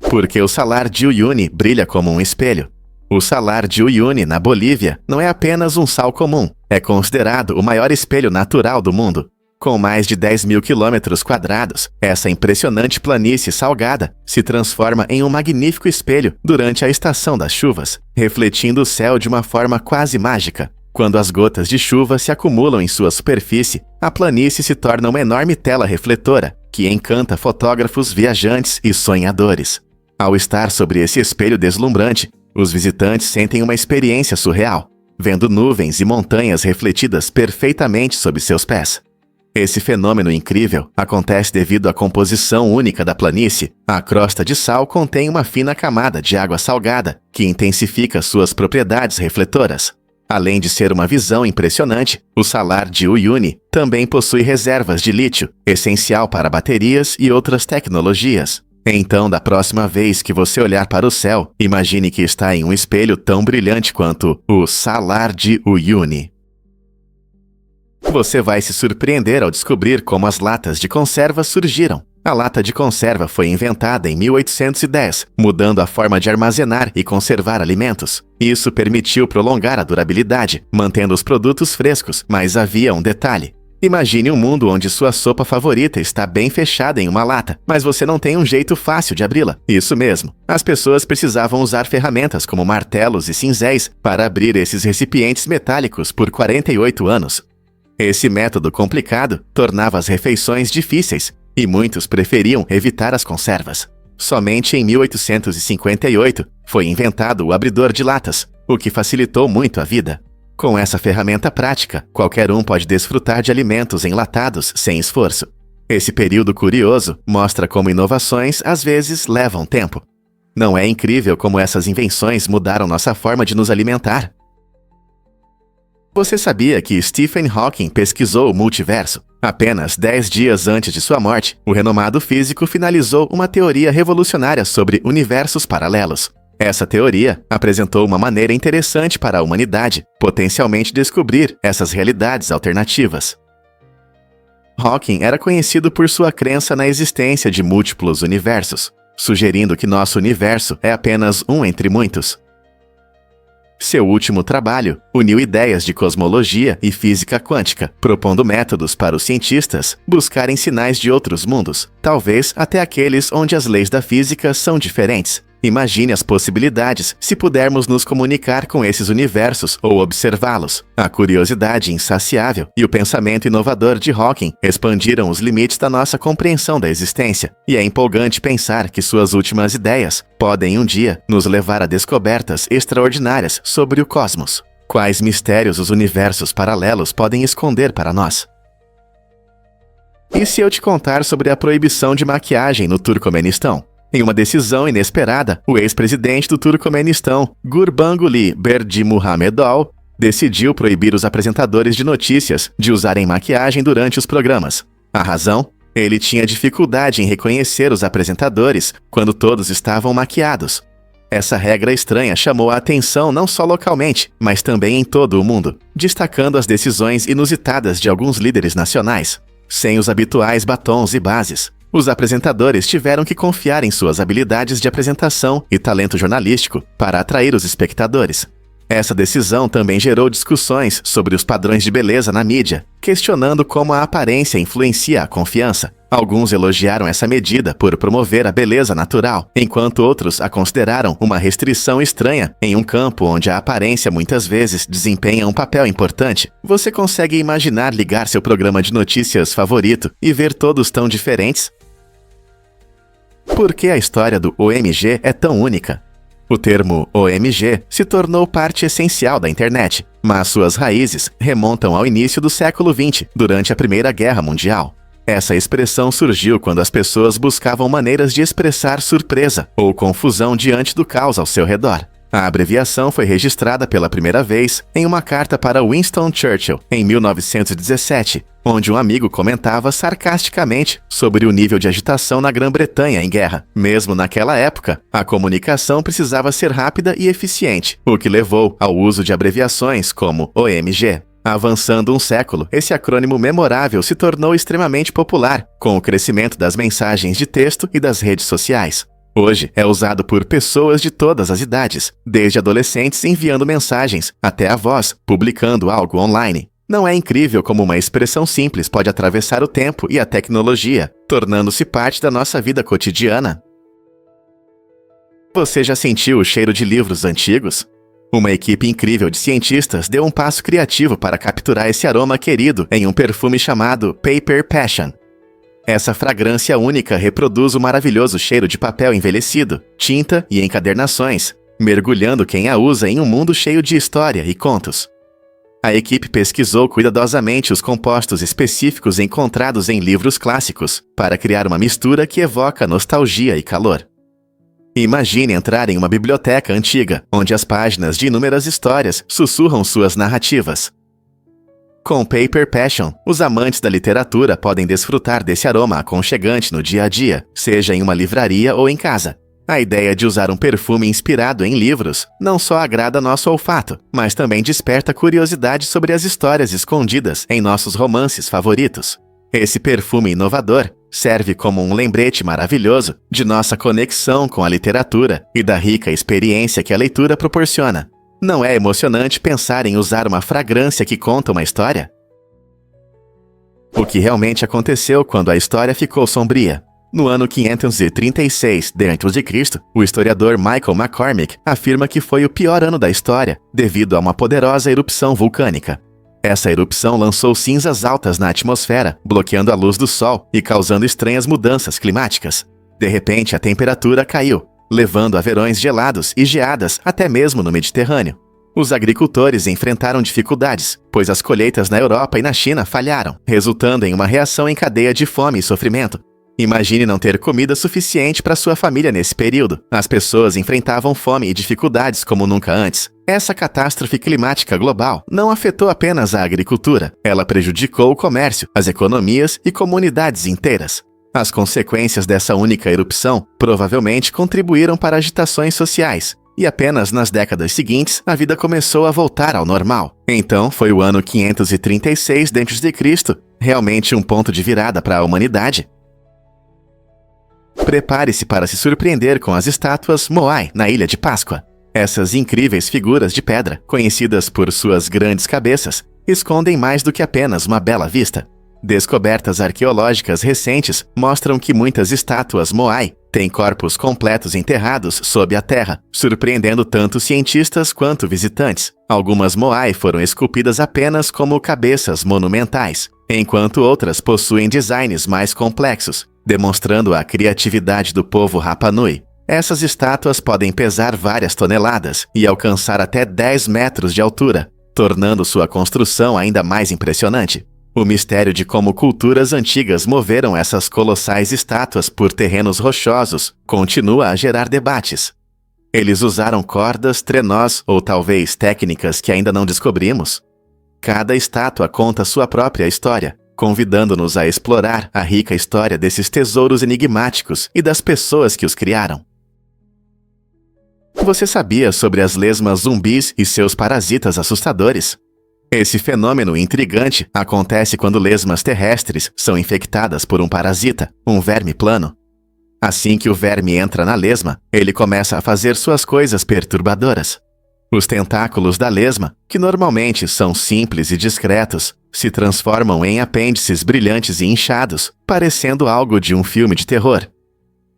Porque o Salar de Uyuni brilha como um espelho. O Salar de Uyuni, na Bolívia, não é apenas um sal comum, é considerado o maior espelho natural do mundo. Com mais de 10 mil quilômetros quadrados, essa impressionante planície salgada se transforma em um magnífico espelho durante a estação das chuvas, refletindo o céu de uma forma quase mágica. Quando as gotas de chuva se acumulam em sua superfície, a planície se torna uma enorme tela refletora, que encanta fotógrafos, viajantes e sonhadores. Ao estar sobre esse espelho deslumbrante, os visitantes sentem uma experiência surreal, vendo nuvens e montanhas refletidas perfeitamente sob seus pés. Esse fenômeno incrível acontece devido à composição única da planície. A crosta de sal contém uma fina camada de água salgada, que intensifica suas propriedades refletoras. Além de ser uma visão impressionante, o Salar de Uyuni também possui reservas de lítio, essencial para baterias e outras tecnologias. Então, da próxima vez que você olhar para o céu, imagine que está em um espelho tão brilhante quanto o Salar de Uyuni. Você vai se surpreender ao descobrir como as latas de conserva surgiram. A lata de conserva foi inventada em 1810, mudando a forma de armazenar e conservar alimentos. Isso permitiu prolongar a durabilidade, mantendo os produtos frescos, mas havia um detalhe. Imagine um mundo onde sua sopa favorita está bem fechada em uma lata, mas você não tem um jeito fácil de abri-la. Isso mesmo. As pessoas precisavam usar ferramentas como martelos e cinzéis para abrir esses recipientes metálicos por 48 anos. Esse método complicado tornava as refeições difíceis, e muitos preferiam evitar as conservas. Somente em 1858 foi inventado o abridor de latas, o que facilitou muito a vida. Com essa ferramenta prática, qualquer um pode desfrutar de alimentos enlatados sem esforço. Esse período curioso mostra como inovações às vezes levam tempo. Não é incrível como essas invenções mudaram nossa forma de nos alimentar? Você sabia que Stephen Hawking pesquisou o multiverso? Apenas 10 dias antes de sua morte, o renomado físico finalizou uma teoria revolucionária sobre universos paralelos. Essa teoria apresentou uma maneira interessante para a humanidade potencialmente descobrir essas realidades alternativas. Hawking era conhecido por sua crença na existência de múltiplos universos, sugerindo que nosso universo é apenas um entre muitos. Seu último trabalho uniu ideias de cosmologia e física quântica, propondo métodos para os cientistas buscarem sinais de outros mundos, talvez até aqueles onde as leis da física são diferentes. Imagine as possibilidades se pudermos nos comunicar com esses universos ou observá-los. A curiosidade insaciável e o pensamento inovador de Hawking expandiram os limites da nossa compreensão da existência, e é empolgante pensar que suas últimas ideias podem um dia nos levar a descobertas extraordinárias sobre o cosmos. Quais mistérios os universos paralelos podem esconder para nós? E se eu te contar sobre a proibição de maquiagem no Turcomenistão? Em uma decisão inesperada, o ex-presidente do Turcomenistão, Gurbanguly Berdimuhamedov, decidiu proibir os apresentadores de notícias de usarem maquiagem durante os programas. A razão? Ele tinha dificuldade em reconhecer os apresentadores quando todos estavam maquiados. Essa regra estranha chamou a atenção não só localmente, mas também em todo o mundo, destacando as decisões inusitadas de alguns líderes nacionais. Sem os habituais batons e bases, os apresentadores tiveram que confiar em suas habilidades de apresentação e talento jornalístico para atrair os espectadores. Essa decisão também gerou discussões sobre os padrões de beleza na mídia, questionando como a aparência influencia a confiança. Alguns elogiaram essa medida por promover a beleza natural, enquanto outros a consideraram uma restrição estranha em um campo onde a aparência muitas vezes desempenha um papel importante. Você consegue imaginar ligar seu programa de notícias favorito e ver todos tão diferentes? Por que a história do OMG é tão única? O termo OMG se tornou parte essencial da internet, mas suas raízes remontam ao início do século XX, durante a Primeira Guerra Mundial. Essa expressão surgiu quando as pessoas buscavam maneiras de expressar surpresa ou confusão diante do caos ao seu redor. A abreviação foi registrada pela primeira vez em uma carta para Winston Churchill, em 1917, onde um amigo comentava sarcasticamente sobre o nível de agitação na Grã-Bretanha em guerra. Mesmo naquela época, a comunicação precisava ser rápida e eficiente, o que levou ao uso de abreviações como OMG. Avançando um século, esse acrônimo memorável se tornou extremamente popular, com o crescimento das mensagens de texto e das redes sociais. Hoje é usado por pessoas de todas as idades, desde adolescentes enviando mensagens até avós publicando algo online. Não é incrível como uma expressão simples pode atravessar o tempo e a tecnologia, tornando-se parte da nossa vida cotidiana? Você já sentiu o cheiro de livros antigos? Uma equipe incrível de cientistas deu um passo criativo para capturar esse aroma querido em um perfume chamado Paper Passion. Essa fragrância única reproduz o maravilhoso cheiro de papel envelhecido, tinta e encadernações, mergulhando quem a usa em um mundo cheio de história e contos. A equipe pesquisou cuidadosamente os compostos específicos encontrados em livros clássicos, para criar uma mistura que evoca nostalgia e calor. Imagine entrar em uma biblioteca antiga, onde as páginas de inúmeras histórias sussurram suas narrativas. Com Paper Passion, os amantes da literatura podem desfrutar desse aroma aconchegante no dia a dia, seja em uma livraria ou em casa. A ideia de usar um perfume inspirado em livros não só agrada nosso olfato, mas também desperta curiosidade sobre as histórias escondidas em nossos romances favoritos. Esse perfume inovador serve como um lembrete maravilhoso de nossa conexão com a literatura e da rica experiência que a leitura proporciona. Não é emocionante pensar em usar uma fragrância que conta uma história? O que realmente aconteceu quando a história ficou sombria? No ano 536 d.C., o historiador Michael McCormick afirma que foi o pior ano da história, devido a uma poderosa erupção vulcânica. Essa erupção lançou cinzas altas na atmosfera, bloqueando a luz do sol e causando estranhas mudanças climáticas. De repente, a temperatura caiu, levando a verões gelados e geadas até mesmo no Mediterrâneo. Os agricultores enfrentaram dificuldades, pois as colheitas na Europa e na China falharam, resultando em uma reação em cadeia de fome e sofrimento. Imagine não ter comida suficiente para sua família nesse período. As pessoas enfrentavam fome e dificuldades como nunca antes. Essa catástrofe climática global não afetou apenas a agricultura, ela prejudicou o comércio, as economias e comunidades inteiras. As consequências dessa única erupção provavelmente contribuíram para agitações sociais, e apenas nas décadas seguintes a vida começou a voltar ao normal. Então foi o ano 536 d.C., realmente um ponto de virada para a humanidade? Prepare-se para se surpreender com as estátuas Moai na Ilha de Páscoa. Essas incríveis figuras de pedra, conhecidas por suas grandes cabeças, escondem mais do que apenas uma bela vista. Descobertas arqueológicas recentes mostram que muitas estátuas Moai têm corpos completos enterrados sob a terra, surpreendendo tanto cientistas quanto visitantes. Algumas Moai foram esculpidas apenas como cabeças monumentais, enquanto outras possuem designs mais complexos, demonstrando a criatividade do povo Rapa Nui. Essas estátuas podem pesar várias toneladas e alcançar até 10 metros de altura, tornando sua construção ainda mais impressionante. O mistério de como culturas antigas moveram essas colossais estátuas por terrenos rochosos continua a gerar debates. Eles usaram cordas, trenós ou talvez técnicas que ainda não descobrimos? Cada estátua conta sua própria história, convidando-nos a explorar a rica história desses tesouros enigmáticos e das pessoas que os criaram. Você sabia sobre as lesmas zumbis e seus parasitas assustadores? Esse fenômeno intrigante acontece quando lesmas terrestres são infectadas por um parasita, um verme plano. Assim que o verme entra na lesma, ele começa a fazer suas coisas perturbadoras. Os tentáculos da lesma, que normalmente são simples e discretos, se transformam em apêndices brilhantes e inchados, parecendo algo de um filme de terror.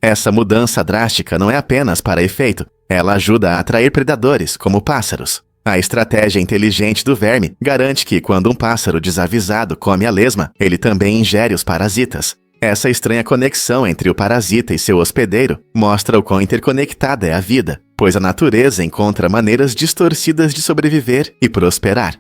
Essa mudança drástica não é apenas para efeito, ela ajuda a atrair predadores, como pássaros. A estratégia inteligente do verme garante que, quando um pássaro desavisado come a lesma, ele também ingere os parasitas. Essa estranha conexão entre o parasita e seu hospedeiro mostra o quão interconectada é a vida, pois a natureza encontra maneiras distorcidas de sobreviver e prosperar.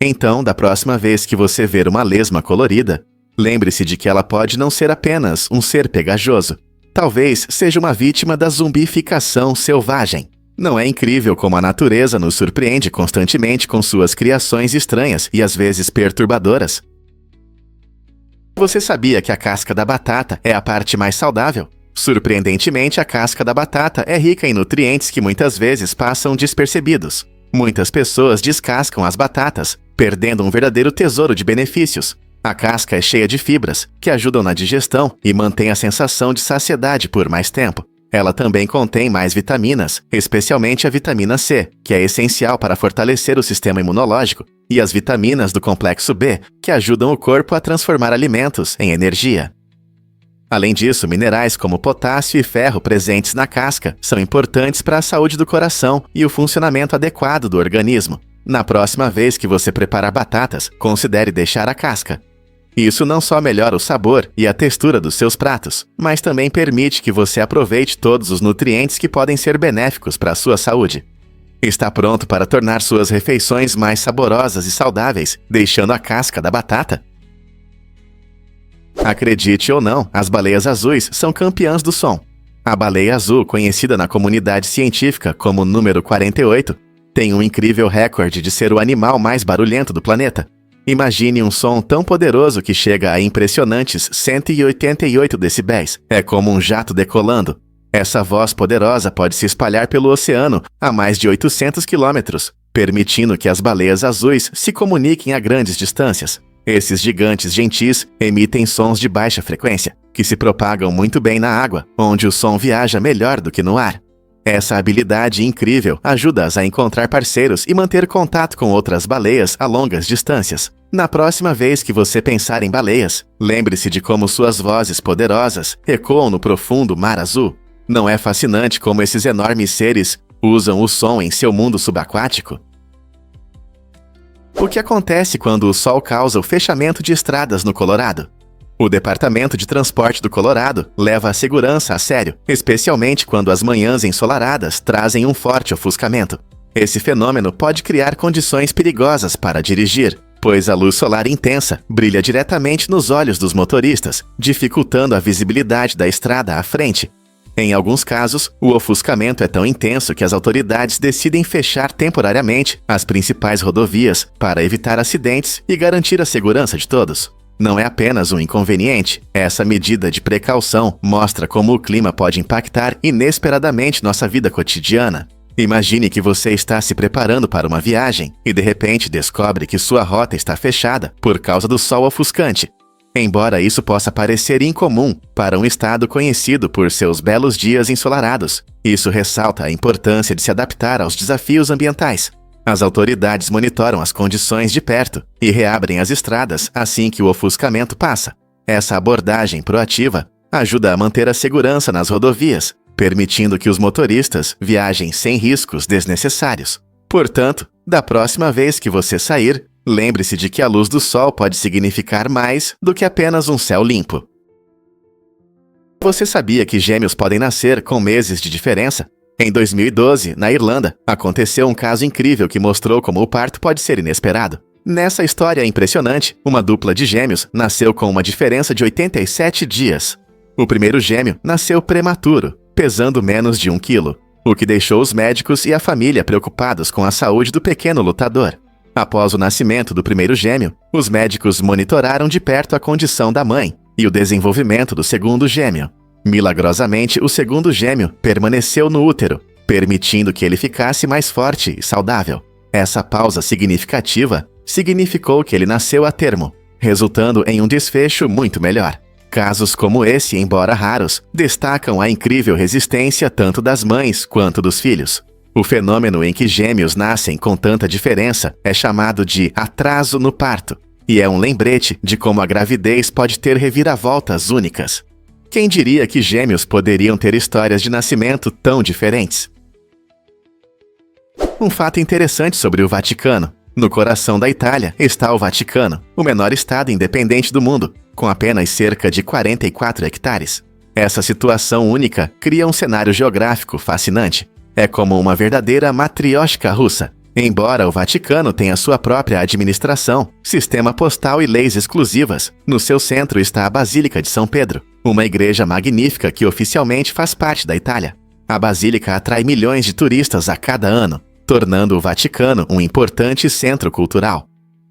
Então, da próxima vez que você ver uma lesma colorida, lembre-se de que ela pode não ser apenas um ser pegajoso. Talvez seja uma vítima da zumbificação selvagem. Não é incrível como a natureza nos surpreende constantemente com suas criações estranhas e às vezes perturbadoras? Você sabia que a casca da batata é a parte mais saudável? Surpreendentemente, a casca da batata é rica em nutrientes que muitas vezes passam despercebidos. Muitas pessoas descascam as batatas, perdendo um verdadeiro tesouro de benefícios. A casca é cheia de fibras, que ajudam na digestão e mantém a sensação de saciedade por mais tempo. Ela também contém mais vitaminas, especialmente a vitamina C, que é essencial para fortalecer o sistema imunológico, e as vitaminas do complexo B, que ajudam o corpo a transformar alimentos em energia. Além disso, minerais como potássio e ferro presentes na casca são importantes para a saúde do coração e o funcionamento adequado do organismo. Na próxima vez que você preparar batatas, considere deixar a casca. Isso não só melhora o sabor e a textura dos seus pratos, mas também permite que você aproveite todos os nutrientes que podem ser benéficos para a sua saúde. Está pronto para tornar suas refeições mais saborosas e saudáveis, deixando a casca da batata? Acredite ou não, as baleias azuis são campeãs do som. A baleia azul, conhecida na comunidade científica como número 48, tem um incrível recorde de ser o animal mais barulhento do planeta. Imagine um som tão poderoso que chega a impressionantes 188 decibéis. É como um jato decolando. Essa voz poderosa pode se espalhar pelo oceano a mais de 800 quilômetros, permitindo que as baleias azuis se comuniquem a grandes distâncias. Esses gigantes gentis emitem sons de baixa frequência, que se propagam muito bem na água, onde o som viaja melhor do que no ar. Essa habilidade incrível ajuda-as a encontrar parceiros e manter contato com outras baleias a longas distâncias. Na próxima vez que você pensar em baleias, lembre-se de como suas vozes poderosas ecoam no profundo mar azul. Não é fascinante como esses enormes seres usam o som em seu mundo subaquático? O que acontece quando o sol causa o fechamento de estradas no Colorado? O Departamento de Transporte do Colorado leva a segurança a sério, especialmente quando as manhãs ensolaradas trazem um forte ofuscamento. Esse fenômeno pode criar condições perigosas para dirigir, pois a luz solar intensa brilha diretamente nos olhos dos motoristas, dificultando a visibilidade da estrada à frente. Em alguns casos, o ofuscamento é tão intenso que as autoridades decidem fechar temporariamente as principais rodovias para evitar acidentes e garantir a segurança de todos. Não é apenas um inconveniente, essa medida de precaução mostra como o clima pode impactar inesperadamente nossa vida cotidiana. Imagine que você está se preparando para uma viagem e de repente descobre que sua rota está fechada por causa do sol ofuscante. Embora isso possa parecer incomum para um estado conhecido por seus belos dias ensolarados, isso ressalta a importância de se adaptar aos desafios ambientais. As autoridades monitoram as condições de perto e reabrem as estradas assim que o ofuscamento passa. Essa abordagem proativa ajuda a manter a segurança nas rodovias, permitindo que os motoristas viajem sem riscos desnecessários. Portanto, da próxima vez que você sair, lembre-se de que a luz do sol pode significar mais do que apenas um céu limpo. Você sabia que gêmeos podem nascer com meses de diferença? Em 2012, na Irlanda, aconteceu um caso incrível que mostrou como o parto pode ser inesperado. Nessa história impressionante, uma dupla de gêmeos nasceu com uma diferença de 87 dias. O primeiro gêmeo nasceu prematuro, pesando menos de 1 quilo, o que deixou os médicos e a família preocupados com a saúde do pequeno lutador. Após o nascimento do primeiro gêmeo, os médicos monitoraram de perto a condição da mãe e o desenvolvimento do segundo gêmeo. Milagrosamente, o segundo gêmeo permaneceu no útero, permitindo que ele ficasse mais forte e saudável. Essa pausa significativa significou que ele nasceu a termo, resultando em um desfecho muito melhor. Casos como esse, embora raros, destacam a incrível resistência tanto das mães quanto dos filhos. O fenômeno em que gêmeos nascem com tanta diferença é chamado de atraso no parto, e é um lembrete de como a gravidez pode ter reviravoltas únicas. Quem diria que gêmeos poderiam ter histórias de nascimento tão diferentes? Um fato interessante sobre o Vaticano. No coração da Itália está o Vaticano, o menor estado independente do mundo, com apenas cerca de 44 hectares. Essa situação única cria um cenário geográfico fascinante. É como uma verdadeira matrioshka russa. Embora o Vaticano tenha sua própria administração, sistema postal e leis exclusivas, no seu centro está a Basílica de São Pedro, uma igreja magnífica que oficialmente faz parte da Itália. A Basílica atrai milhões de turistas a cada ano, tornando o Vaticano um importante centro cultural.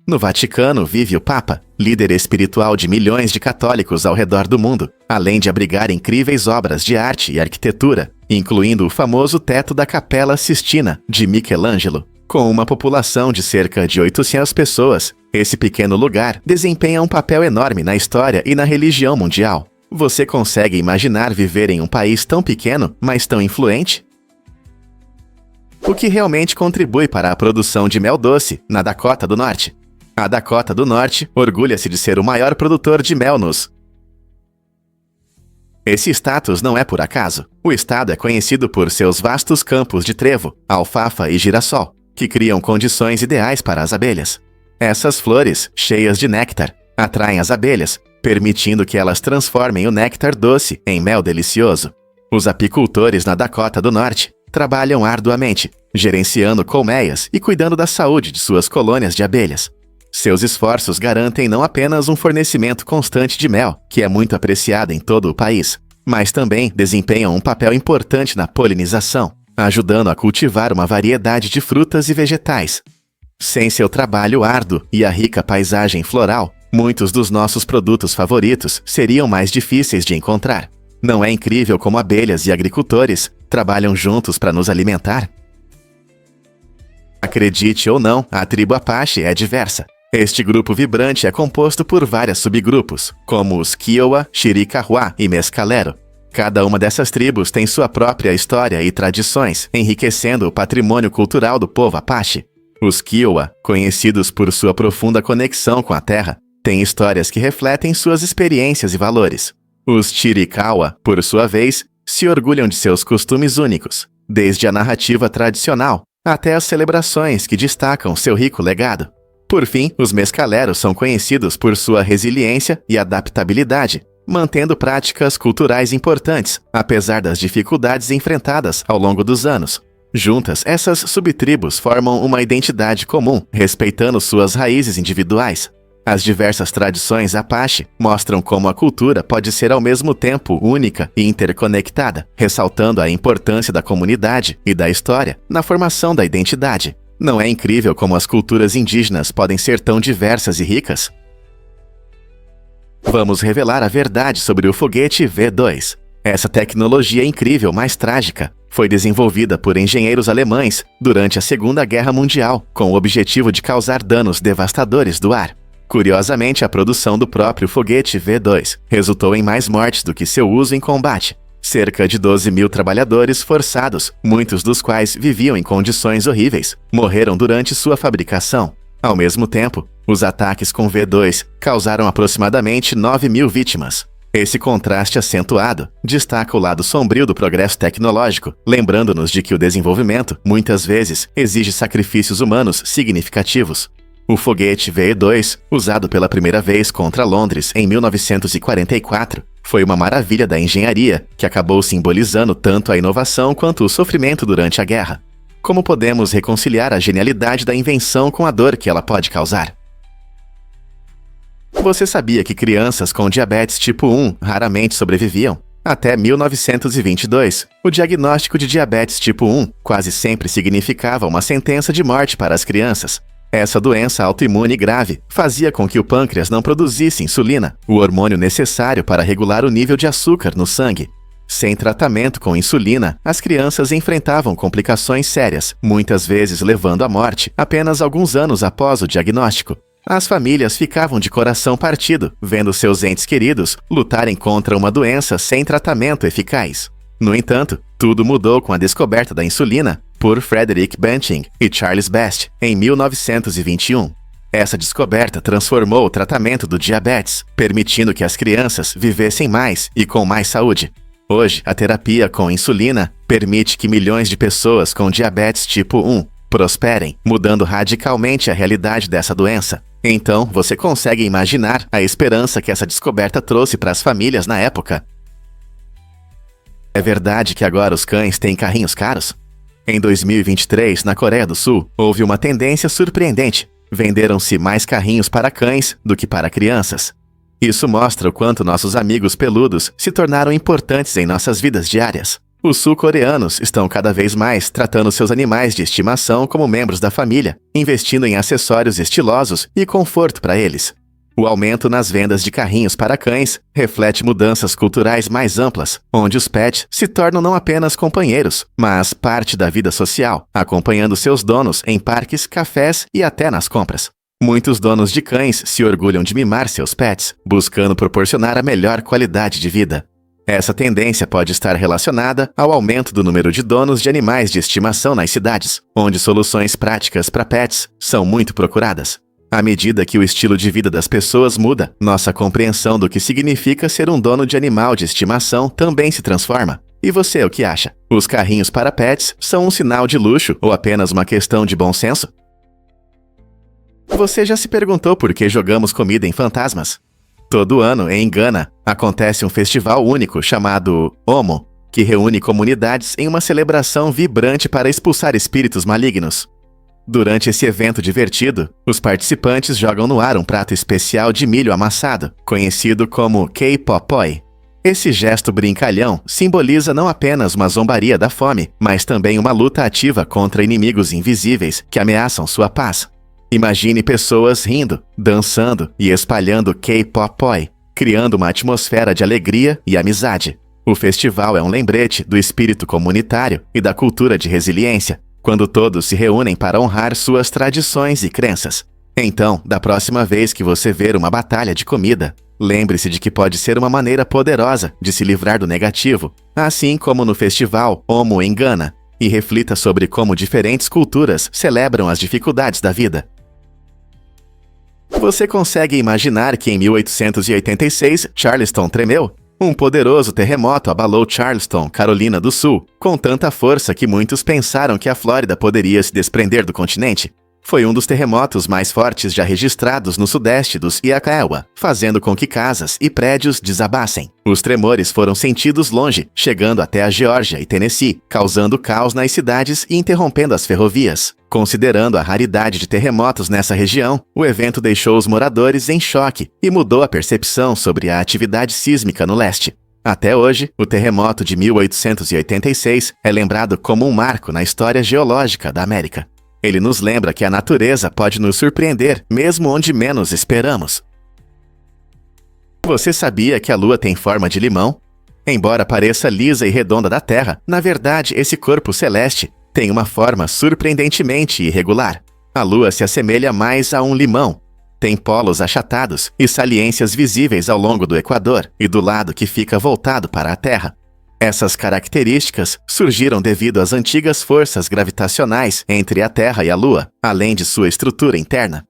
No Vaticano vive o Papa, líder espiritual de milhões de católicos ao redor do mundo, além de abrigar incríveis obras de arte e arquitetura, incluindo o famoso teto da Capela Sistina, de Michelangelo. Com uma população de cerca de 800 pessoas, esse pequeno lugar desempenha um papel enorme na história e na religião mundial. Você consegue imaginar viver em um país tão pequeno, mas tão influente? O que realmente contribui para a produção de mel doce na Dakota do Norte? A Dakota do Norte orgulha-se de ser o maior produtor de mel nos... Esse status não é por acaso. O estado é conhecido por seus vastos campos de trevo, alfafa e girassol, que criam condições ideais para as abelhas. Essas flores, cheias de néctar, atraem as abelhas, permitindo que elas transformem o néctar doce em mel delicioso. Os apicultores na Dakota do Norte trabalham arduamente, gerenciando colmeias e cuidando da saúde de suas colônias de abelhas. Seus esforços garantem não apenas um fornecimento constante de mel, que é muito apreciado em todo o país, mas também desempenham um papel importante na polinização, ajudando a cultivar uma variedade de frutas e vegetais. Sem seu trabalho árduo e a rica paisagem floral, muitos dos nossos produtos favoritos seriam mais difíceis de encontrar. Não é incrível como abelhas e agricultores trabalham juntos para nos alimentar? Acredite ou não, a tribo Apache é diversa. Este grupo vibrante é composto por vários subgrupos, como os Kiowa, Chiricahua e Mescalero. Cada uma dessas tribos tem sua própria história e tradições, enriquecendo o patrimônio cultural do povo Apache. Os Kiowa, conhecidos por sua profunda conexão com a terra, têm histórias que refletem suas experiências e valores. Os Chiricahua, por sua vez, se orgulham de seus costumes únicos, desde a narrativa tradicional até as celebrações que destacam seu rico legado. Por fim, os mescaleros são conhecidos por sua resiliência e adaptabilidade, mantendo práticas culturais importantes, apesar das dificuldades enfrentadas ao longo dos anos. Juntas, essas subtribos formam uma identidade comum, respeitando suas raízes individuais. As diversas tradições Apache mostram como a cultura pode ser ao mesmo tempo única e interconectada, ressaltando a importância da comunidade e da história na formação da identidade. Não é incrível como as culturas indígenas podem ser tão diversas e ricas? Vamos revelar a verdade sobre o foguete V2. Essa tecnologia incrível, mas trágica, foi desenvolvida por engenheiros alemães durante a Segunda Guerra Mundial, com o objetivo de causar danos devastadores do ar. Curiosamente, a produção do próprio foguete V2 resultou em mais mortes do que seu uso em combate. Cerca de 12 mil trabalhadores forçados, muitos dos quais viviam em condições horríveis, morreram durante sua fabricação. Ao mesmo tempo, os ataques com V2 causaram aproximadamente 9 mil vítimas. Esse contraste acentuado destaca o lado sombrio do progresso tecnológico, lembrando-nos de que o desenvolvimento, muitas vezes, exige sacrifícios humanos significativos. O foguete VE-2, usado pela primeira vez contra Londres em 1944, foi uma maravilha da engenharia que acabou simbolizando tanto a inovação quanto o sofrimento durante a guerra. Como podemos reconciliar a genialidade da invenção com a dor que ela pode causar? Você sabia que crianças com diabetes tipo 1 raramente sobreviviam? Até 1922, o diagnóstico de diabetes tipo 1 quase sempre significava uma sentença de morte para as crianças. Essa doença autoimune grave fazia com que o pâncreas não produzisse insulina, o hormônio necessário para regular o nível de açúcar no sangue. Sem tratamento com insulina, as crianças enfrentavam complicações sérias, muitas vezes levando à morte apenas alguns anos após o diagnóstico. As famílias ficavam de coração partido, vendo seus entes queridos lutarem contra uma doença sem tratamento eficaz. No entanto, tudo mudou com a descoberta da insulina por Frederick Banting e Charles Best em 1921. Essa descoberta transformou o tratamento do diabetes, permitindo que as crianças vivessem mais e com mais saúde. Hoje, a terapia com insulina permite que milhões de pessoas com diabetes tipo 1 prosperem, mudando radicalmente a realidade dessa doença. Então, você consegue imaginar a esperança que essa descoberta trouxe para as famílias na época? É verdade que agora os cães têm carrinhos caros? Em 2023, na Coreia do Sul, houve uma tendência surpreendente. Venderam-se mais carrinhos para cães do que para crianças. Isso mostra o quanto nossos amigos peludos se tornaram importantes em nossas vidas diárias. Os sul-coreanos estão cada vez mais tratando seus animais de estimação como membros da família, investindo em acessórios estilosos e conforto para eles. O aumento nas vendas de carrinhos para cães reflete mudanças culturais mais amplas, onde os pets se tornam não apenas companheiros, mas parte da vida social, acompanhando seus donos em parques, cafés e até nas compras. Muitos donos de cães se orgulham de mimar seus pets, buscando proporcionar a melhor qualidade de vida. Essa tendência pode estar relacionada ao aumento do número de donos de animais de estimação nas cidades, onde soluções práticas para pets são muito procuradas. À medida que o estilo de vida das pessoas muda, nossa compreensão do que significa ser um dono de animal de estimação também se transforma. E você, o que acha? Os carrinhos para pets são um sinal de luxo ou apenas uma questão de bom senso? Você já se perguntou por que jogamos comida em fantasmas? Todo ano, em Gana, acontece um festival único chamado Omo, que reúne comunidades em uma celebração vibrante para expulsar espíritos malignos. Durante esse evento divertido, os participantes jogam no ar um prato especial de milho amassado, conhecido como K-Popoi. Esse gesto brincalhão simboliza não apenas uma zombaria da fome, mas também uma luta ativa contra inimigos invisíveis que ameaçam sua paz. Imagine pessoas rindo, dançando e espalhando K-Popoi, criando uma atmosfera de alegria e amizade. O festival é um lembrete do espírito comunitário e da cultura de resiliência, quando todos se reúnem para honrar suas tradições e crenças. Então, da próxima vez que você ver uma batalha de comida, lembre-se de que pode ser uma maneira poderosa de se livrar do negativo, assim como no festival Omo em Gana, e reflita sobre como diferentes culturas celebram as dificuldades da vida. Você consegue imaginar que em 1886 Charleston tremeu? Um poderoso terremoto abalou Charleston, Carolina do Sul, com tanta força que muitos pensaram que a Flórida poderia se desprender do continente. Foi um dos terremotos mais fortes já registrados no sudeste dos Iacauá, fazendo com que casas e prédios desabassem. Os tremores foram sentidos longe, chegando até a Geórgia e Tennessee, causando caos nas cidades e interrompendo as ferrovias. Considerando a raridade de terremotos nessa região, o evento deixou os moradores em choque e mudou a percepção sobre a atividade sísmica no leste. Até hoje, o terremoto de 1886 é lembrado como um marco na história geológica da América. Ele nos lembra que a natureza pode nos surpreender, mesmo onde menos esperamos. Você sabia que a Lua tem forma de limão? Embora pareça lisa e redonda da Terra, na verdade esse corpo celeste tem uma forma surpreendentemente irregular. A Lua se assemelha mais a um limão. Tem polos achatados e saliências visíveis ao longo do equador e do lado que fica voltado para a Terra. Essas características surgiram devido às antigas forças gravitacionais entre a Terra e a Lua, além de sua estrutura interna.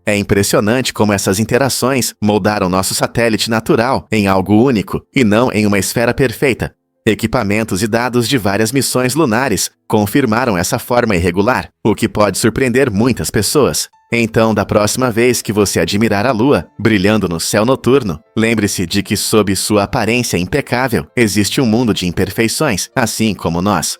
É impressionante como essas interações moldaram nosso satélite natural em algo único e não em uma esfera perfeita. Equipamentos e dados de várias missões lunares confirmaram essa forma irregular, o que pode surpreender muitas pessoas. Então, da próxima vez que você admirar a Lua brilhando no céu noturno, lembre-se de que sob sua aparência impecável existe um mundo de imperfeições, assim como nós.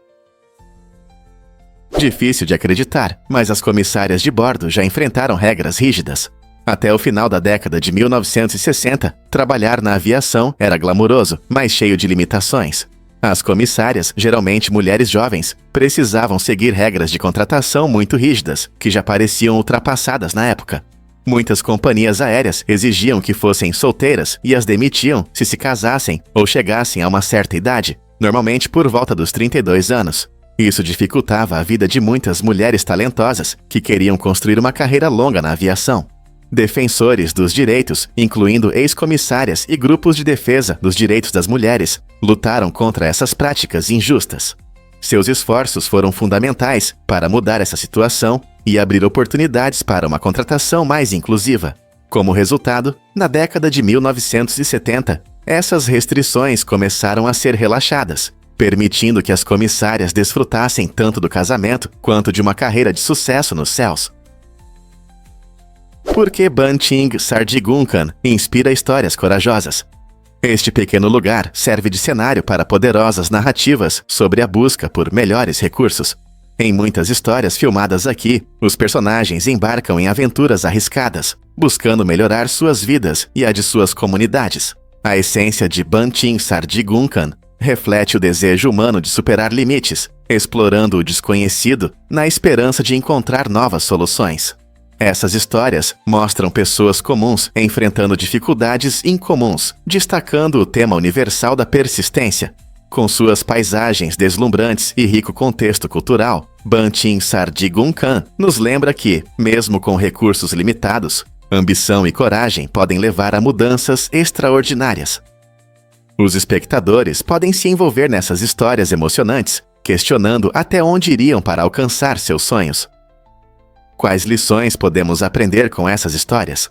Difícil de acreditar, mas as comissárias de bordo já enfrentaram regras rígidas. Até o final da década de 1960, trabalhar na aviação era glamuroso, mas cheio de limitações. As comissárias, geralmente mulheres jovens, precisavam seguir regras de contratação muito rígidas, que já pareciam ultrapassadas na época. Muitas companhias aéreas exigiam que fossem solteiras e as demitiam se casassem ou chegassem a uma certa idade, normalmente por volta dos 32 anos. Isso dificultava a vida de muitas mulheres talentosas que queriam construir uma carreira longa na aviação. Defensores dos direitos, incluindo ex-comissárias e grupos de defesa dos direitos das mulheres, lutaram contra essas práticas injustas. Seus esforços foram fundamentais para mudar essa situação e abrir oportunidades para uma contratação mais inclusiva. Como resultado, na década de 1970, essas restrições começaram a ser relaxadas, permitindo que as comissárias desfrutassem tanto do casamento quanto de uma carreira de sucesso nos céus. Por que Banting Sardigunkan inspira histórias corajosas? Este pequeno lugar serve de cenário para poderosas narrativas sobre a busca por melhores recursos. Em muitas histórias filmadas aqui, os personagens embarcam em aventuras arriscadas, buscando melhorar suas vidas e a de suas comunidades. A essência de Banting Sardigunkan reflete o desejo humano de superar limites, explorando o desconhecido na esperança de encontrar novas soluções. Essas histórias mostram pessoas comuns enfrentando dificuldades incomuns, destacando o tema universal da persistência. Com suas paisagens deslumbrantes e rico contexto cultural, Banting Sardigunkan nos lembra que, mesmo com recursos limitados, ambição e coragem podem levar a mudanças extraordinárias. Os espectadores podem se envolver nessas histórias emocionantes, questionando até onde iriam para alcançar seus sonhos. Quais lições podemos aprender com essas histórias?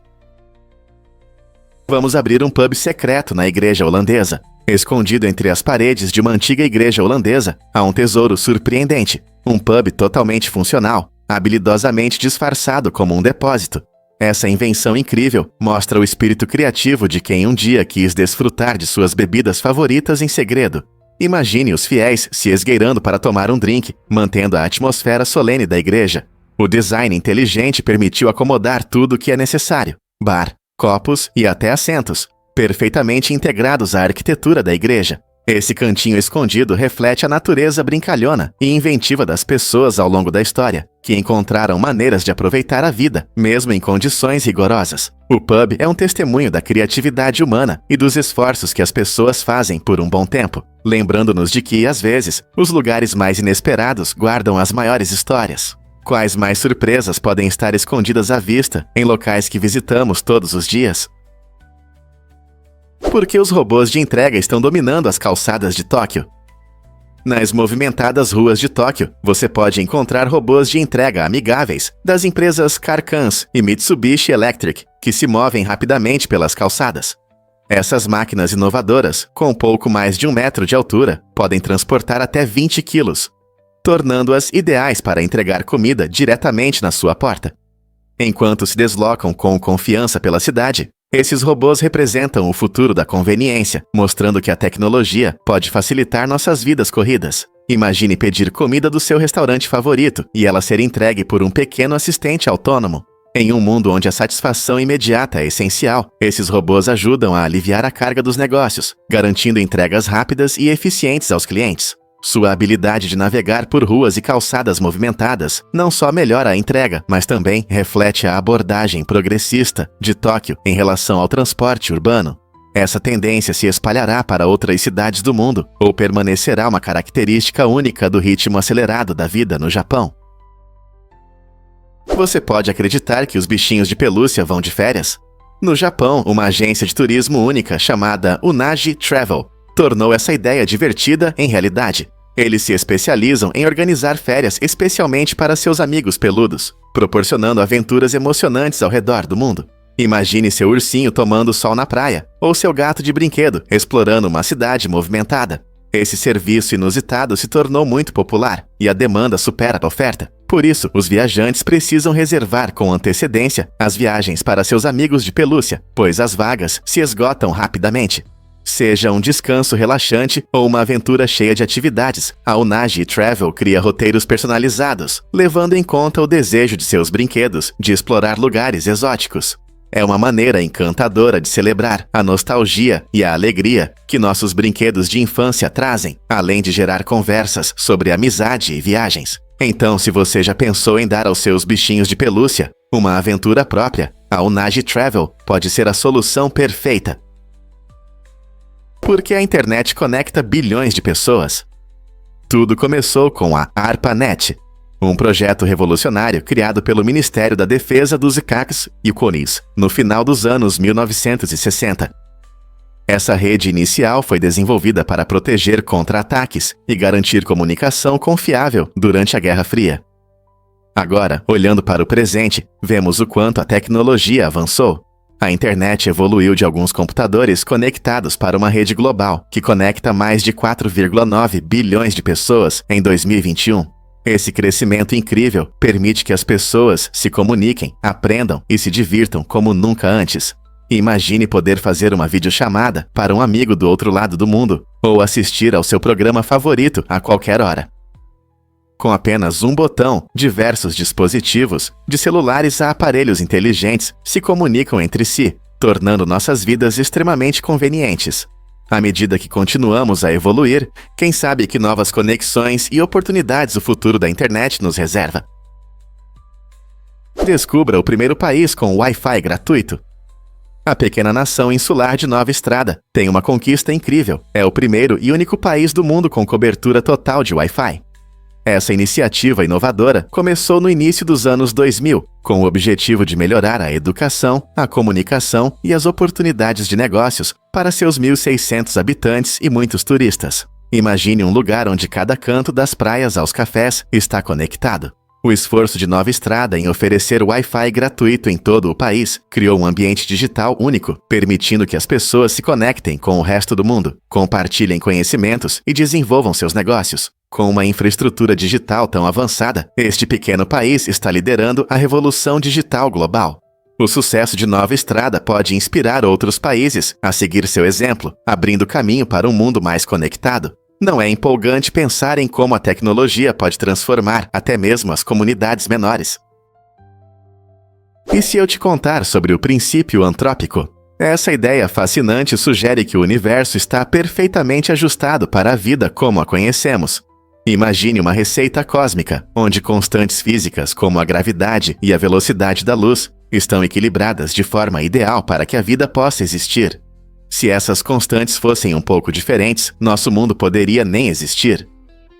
Vamos abrir um pub secreto na igreja holandesa. Escondido entre as paredes de uma antiga igreja holandesa, há um tesouro surpreendente. Um pub totalmente funcional, habilidosamente disfarçado como um depósito. Essa invenção incrível mostra o espírito criativo de quem um dia quis desfrutar de suas bebidas favoritas em segredo. Imagine os fiéis se esgueirando para tomar um drink, mantendo a atmosfera solene da igreja. O design inteligente permitiu acomodar tudo o que é necessário: bar, copos e até assentos, perfeitamente integrados à arquitetura da igreja. Esse cantinho escondido reflete a natureza brincalhona e inventiva das pessoas ao longo da história, que encontraram maneiras de aproveitar a vida, mesmo em condições rigorosas. O pub é um testemunho da criatividade humana e dos esforços que as pessoas fazem por um bom tempo, lembrando-nos de que, às vezes, os lugares mais inesperados guardam as maiores histórias. Quais mais surpresas podem estar escondidas à vista em locais que visitamos todos os dias? Por que os robôs de entrega estão dominando as calçadas de Tóquio? Nas movimentadas ruas de Tóquio, você pode encontrar robôs de entrega amigáveis das empresas Carcans e Mitsubishi Electric, que se movem rapidamente pelas calçadas. Essas máquinas inovadoras, com pouco mais de 1 metro de altura, podem transportar até 20 quilos, tornando-as ideais para entregar comida diretamente na sua porta. Enquanto se deslocam com confiança pela cidade, esses robôs representam o futuro da conveniência, mostrando que a tecnologia pode facilitar nossas vidas corridas. Imagine pedir comida do seu restaurante favorito e ela ser entregue por um pequeno assistente autônomo. Em um mundo onde a satisfação imediata é essencial, esses robôs ajudam a aliviar a carga dos negócios, garantindo entregas rápidas e eficientes aos clientes. Sua habilidade de navegar por ruas e calçadas movimentadas não só melhora a entrega, mas também reflete a abordagem progressista de Tóquio em relação ao transporte urbano. Essa tendência se espalhará para outras cidades do mundo ou permanecerá uma característica única do ritmo acelerado da vida no Japão? Você pode acreditar que os bichinhos de pelúcia vão de férias? No Japão, uma agência de turismo única chamada Unagi Travel tornou essa ideia divertida em realidade. Eles se especializam em organizar férias especialmente para seus amigos peludos, proporcionando aventuras emocionantes ao redor do mundo. Imagine seu ursinho tomando sol na praia, ou seu gato de brinquedo explorando uma cidade movimentada. Esse serviço inusitado se tornou muito popular e a demanda supera a oferta. Por isso, os viajantes precisam reservar com antecedência as viagens para seus amigos de pelúcia, pois as vagas se esgotam rapidamente. Seja um descanso relaxante ou uma aventura cheia de atividades, a Unagi Travel cria roteiros personalizados, levando em conta o desejo de seus brinquedos de explorar lugares exóticos. É uma maneira encantadora de celebrar a nostalgia e a alegria que nossos brinquedos de infância trazem, além de gerar conversas sobre amizade e viagens. Então, se você já pensou em dar aos seus bichinhos de pelúcia uma aventura própria, a Unagi Travel pode ser a solução perfeita. Porque a internet conecta bilhões de pessoas. Tudo começou com a ARPANET, um projeto revolucionário criado pelo Ministério da Defesa dos ICACs e CONIS no final dos anos 1960. Essa rede inicial foi desenvolvida para proteger contra ataques e garantir comunicação confiável durante a Guerra Fria. Agora, olhando para o presente, vemos o quanto a tecnologia avançou. A internet evoluiu de alguns computadores conectados para uma rede global que conecta mais de 4,9 bilhões de pessoas em 2021. Esse crescimento incrível permite que as pessoas se comuniquem, aprendam e se divirtam como nunca antes. Imagine poder fazer uma videochamada para um amigo do outro lado do mundo ou assistir ao seu programa favorito a qualquer hora. Com apenas um botão, diversos dispositivos, de celulares a aparelhos inteligentes, se comunicam entre si, tornando nossas vidas extremamente convenientes. À medida que continuamos a evoluir, quem sabe que novas conexões e oportunidades o futuro da internet nos reserva. Descubra o primeiro país com Wi-Fi gratuito. A pequena nação insular de Nova Estrada tem uma conquista incrível. É o primeiro e único país do mundo com cobertura total de Wi-Fi. Essa iniciativa inovadora começou no início dos anos 2000, com o objetivo de melhorar a educação, a comunicação e as oportunidades de negócios para seus 1.600 habitantes e muitos turistas. Imagine um lugar onde cada canto das praias aos cafés está conectado. O esforço de Nova Estrada em oferecer Wi-Fi gratuito em todo o país criou um ambiente digital único, permitindo que as pessoas se conectem com o resto do mundo, compartilhem conhecimentos e desenvolvam seus negócios. Com uma infraestrutura digital tão avançada, este pequeno país está liderando a revolução digital global. O sucesso de Nova Estrada pode inspirar outros países a seguir seu exemplo, abrindo caminho para um mundo mais conectado. Não é empolgante pensar em como a tecnologia pode transformar até mesmo as comunidades menores? E se eu te contar sobre o princípio antrópico? Essa ideia fascinante sugere que o universo está perfeitamente ajustado para a vida como a conhecemos. Imagine uma receita cósmica, onde constantes físicas como a gravidade e a velocidade da luz estão equilibradas de forma ideal para que a vida possa existir. Se essas constantes fossem um pouco diferentes, nosso mundo poderia nem existir.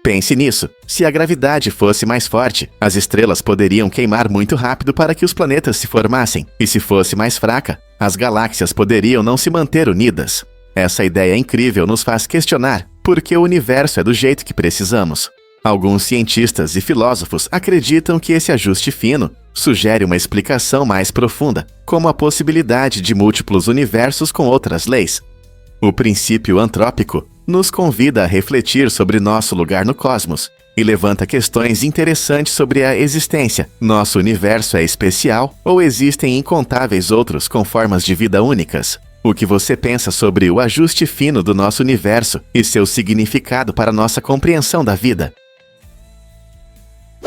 Pense nisso. Se a gravidade fosse mais forte, as estrelas poderiam queimar muito rápido para que os planetas se formassem, e se fosse mais fraca, as galáxias poderiam não se manter unidas. Essa ideia incrível nos faz questionar por que o universo é do jeito que precisamos. Alguns cientistas e filósofos acreditam que esse ajuste fino sugere uma explicação mais profunda, como a possibilidade de múltiplos universos com outras leis. O princípio antrópico nos convida a refletir sobre nosso lugar no cosmos e levanta questões interessantes sobre a existência. Nosso universo é especial ou existem incontáveis outros com formas de vida únicas? O que você pensa sobre o ajuste fino do nosso universo e seu significado para nossa compreensão da vida?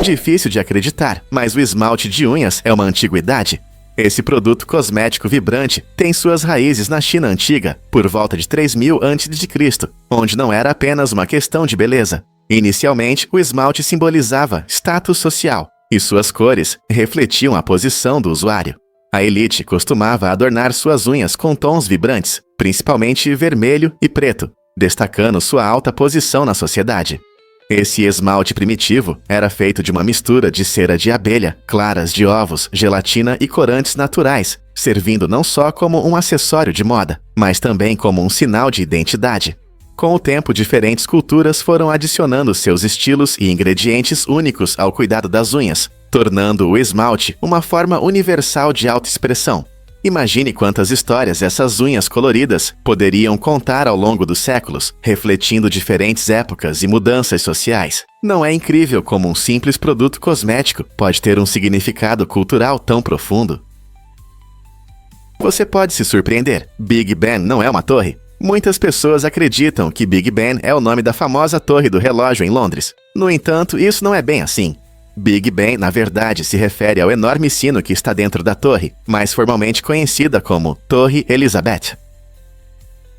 Difícil de acreditar, mas o esmalte de unhas é uma antiguidade. Esse produto cosmético vibrante tem suas raízes na China antiga, por volta de 3000 a.C., onde não era apenas uma questão de beleza. Inicialmente, o esmalte simbolizava status social, e suas cores refletiam a posição do usuário. A elite costumava adornar suas unhas com tons vibrantes, principalmente vermelho e preto, destacando sua alta posição na sociedade. Esse esmalte primitivo era feito de uma mistura de cera de abelha, claras de ovos, gelatina e corantes naturais, servindo não só como um acessório de moda, mas também como um sinal de identidade. Com o tempo, diferentes culturas foram adicionando seus estilos e ingredientes únicos ao cuidado das unhas, tornando o esmalte uma forma universal de autoexpressão. Imagine quantas histórias essas unhas coloridas poderiam contar ao longo dos séculos, refletindo diferentes épocas e mudanças sociais. Não é incrível como um simples produto cosmético pode ter um significado cultural tão profundo? Você pode se surpreender. Big Ben não é uma torre? Muitas pessoas acreditam que Big Ben é o nome da famosa torre do relógio em Londres. No entanto, isso não é bem assim. Big Ben, na verdade, se refere ao enorme sino que está dentro da torre, mais formalmente conhecida como Torre Elizabeth.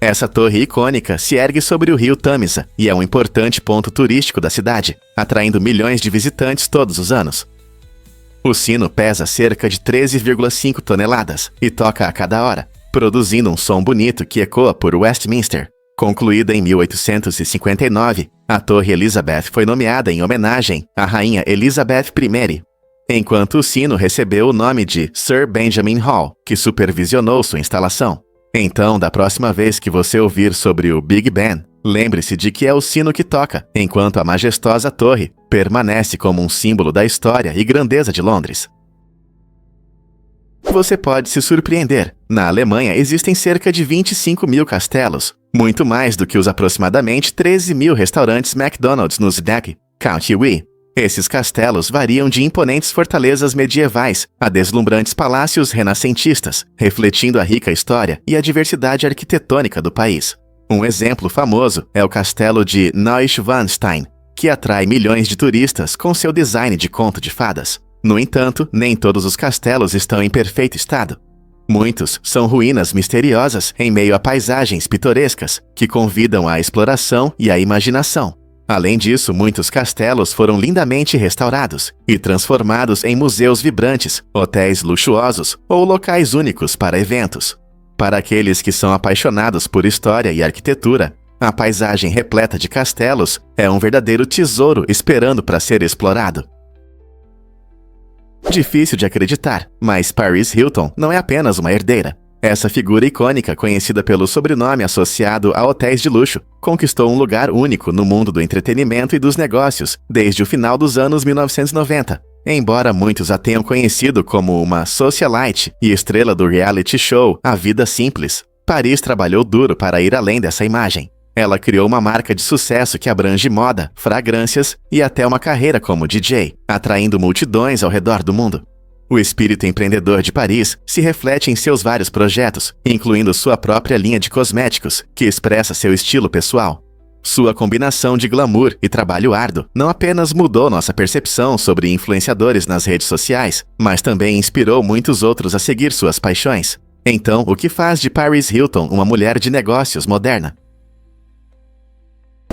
Essa torre icônica se ergue sobre o rio Tamisa e é um importante ponto turístico da cidade, atraindo milhões de visitantes todos os anos. O sino pesa cerca de 13,5 toneladas e toca a cada hora, produzindo um som bonito que ecoa por Westminster. Concluída em 1859, a Torre Elizabeth foi nomeada em homenagem à Rainha Elizabeth I, enquanto o sino recebeu o nome de Sir Benjamin Hall, que supervisionou sua instalação. Então, da próxima vez que você ouvir sobre o Big Ben, lembre-se de que é o sino que toca, enquanto a majestosa torre permanece como um símbolo da história e grandeza de Londres. Você pode se surpreender. Na Alemanha existem cerca de 25 mil castelos, muito mais do que os aproximadamente 13 mil restaurantes McDonald's no Zdeck, County Wee. Esses castelos variam de imponentes fortalezas medievais a deslumbrantes palácios renascentistas, refletindo a rica história e a diversidade arquitetônica do país. Um exemplo famoso é o castelo de Neuschwanstein, que atrai milhões de turistas com seu design de conto de fadas. No entanto, nem todos os castelos estão em perfeito estado. Muitos são ruínas misteriosas em meio a paisagens pitorescas que convidam à exploração e à imaginação. Além disso, muitos castelos foram lindamente restaurados e transformados em museus vibrantes, hotéis luxuosos ou locais únicos para eventos. Para aqueles que são apaixonados por história e arquitetura, a paisagem repleta de castelos é um verdadeiro tesouro esperando para ser explorado. Difícil de acreditar, mas Paris Hilton não é apenas uma herdeira. Essa figura icônica, conhecida pelo sobrenome associado a hotéis de luxo, conquistou um lugar único no mundo do entretenimento e dos negócios desde o final dos anos 1990. Embora muitos a tenham conhecido como uma socialite e estrela do reality show A Vida Simples, Paris trabalhou duro para ir além dessa imagem. Ela criou uma marca de sucesso que abrange moda, fragrâncias e até uma carreira como DJ, atraindo multidões ao redor do mundo. O espírito empreendedor de Paris se reflete em seus vários projetos, incluindo sua própria linha de cosméticos, que expressa seu estilo pessoal. Sua combinação de glamour e trabalho árduo não apenas mudou nossa percepção sobre influenciadores nas redes sociais, mas também inspirou muitos outros a seguir suas paixões. Então, o que faz de Paris Hilton uma mulher de negócios moderna?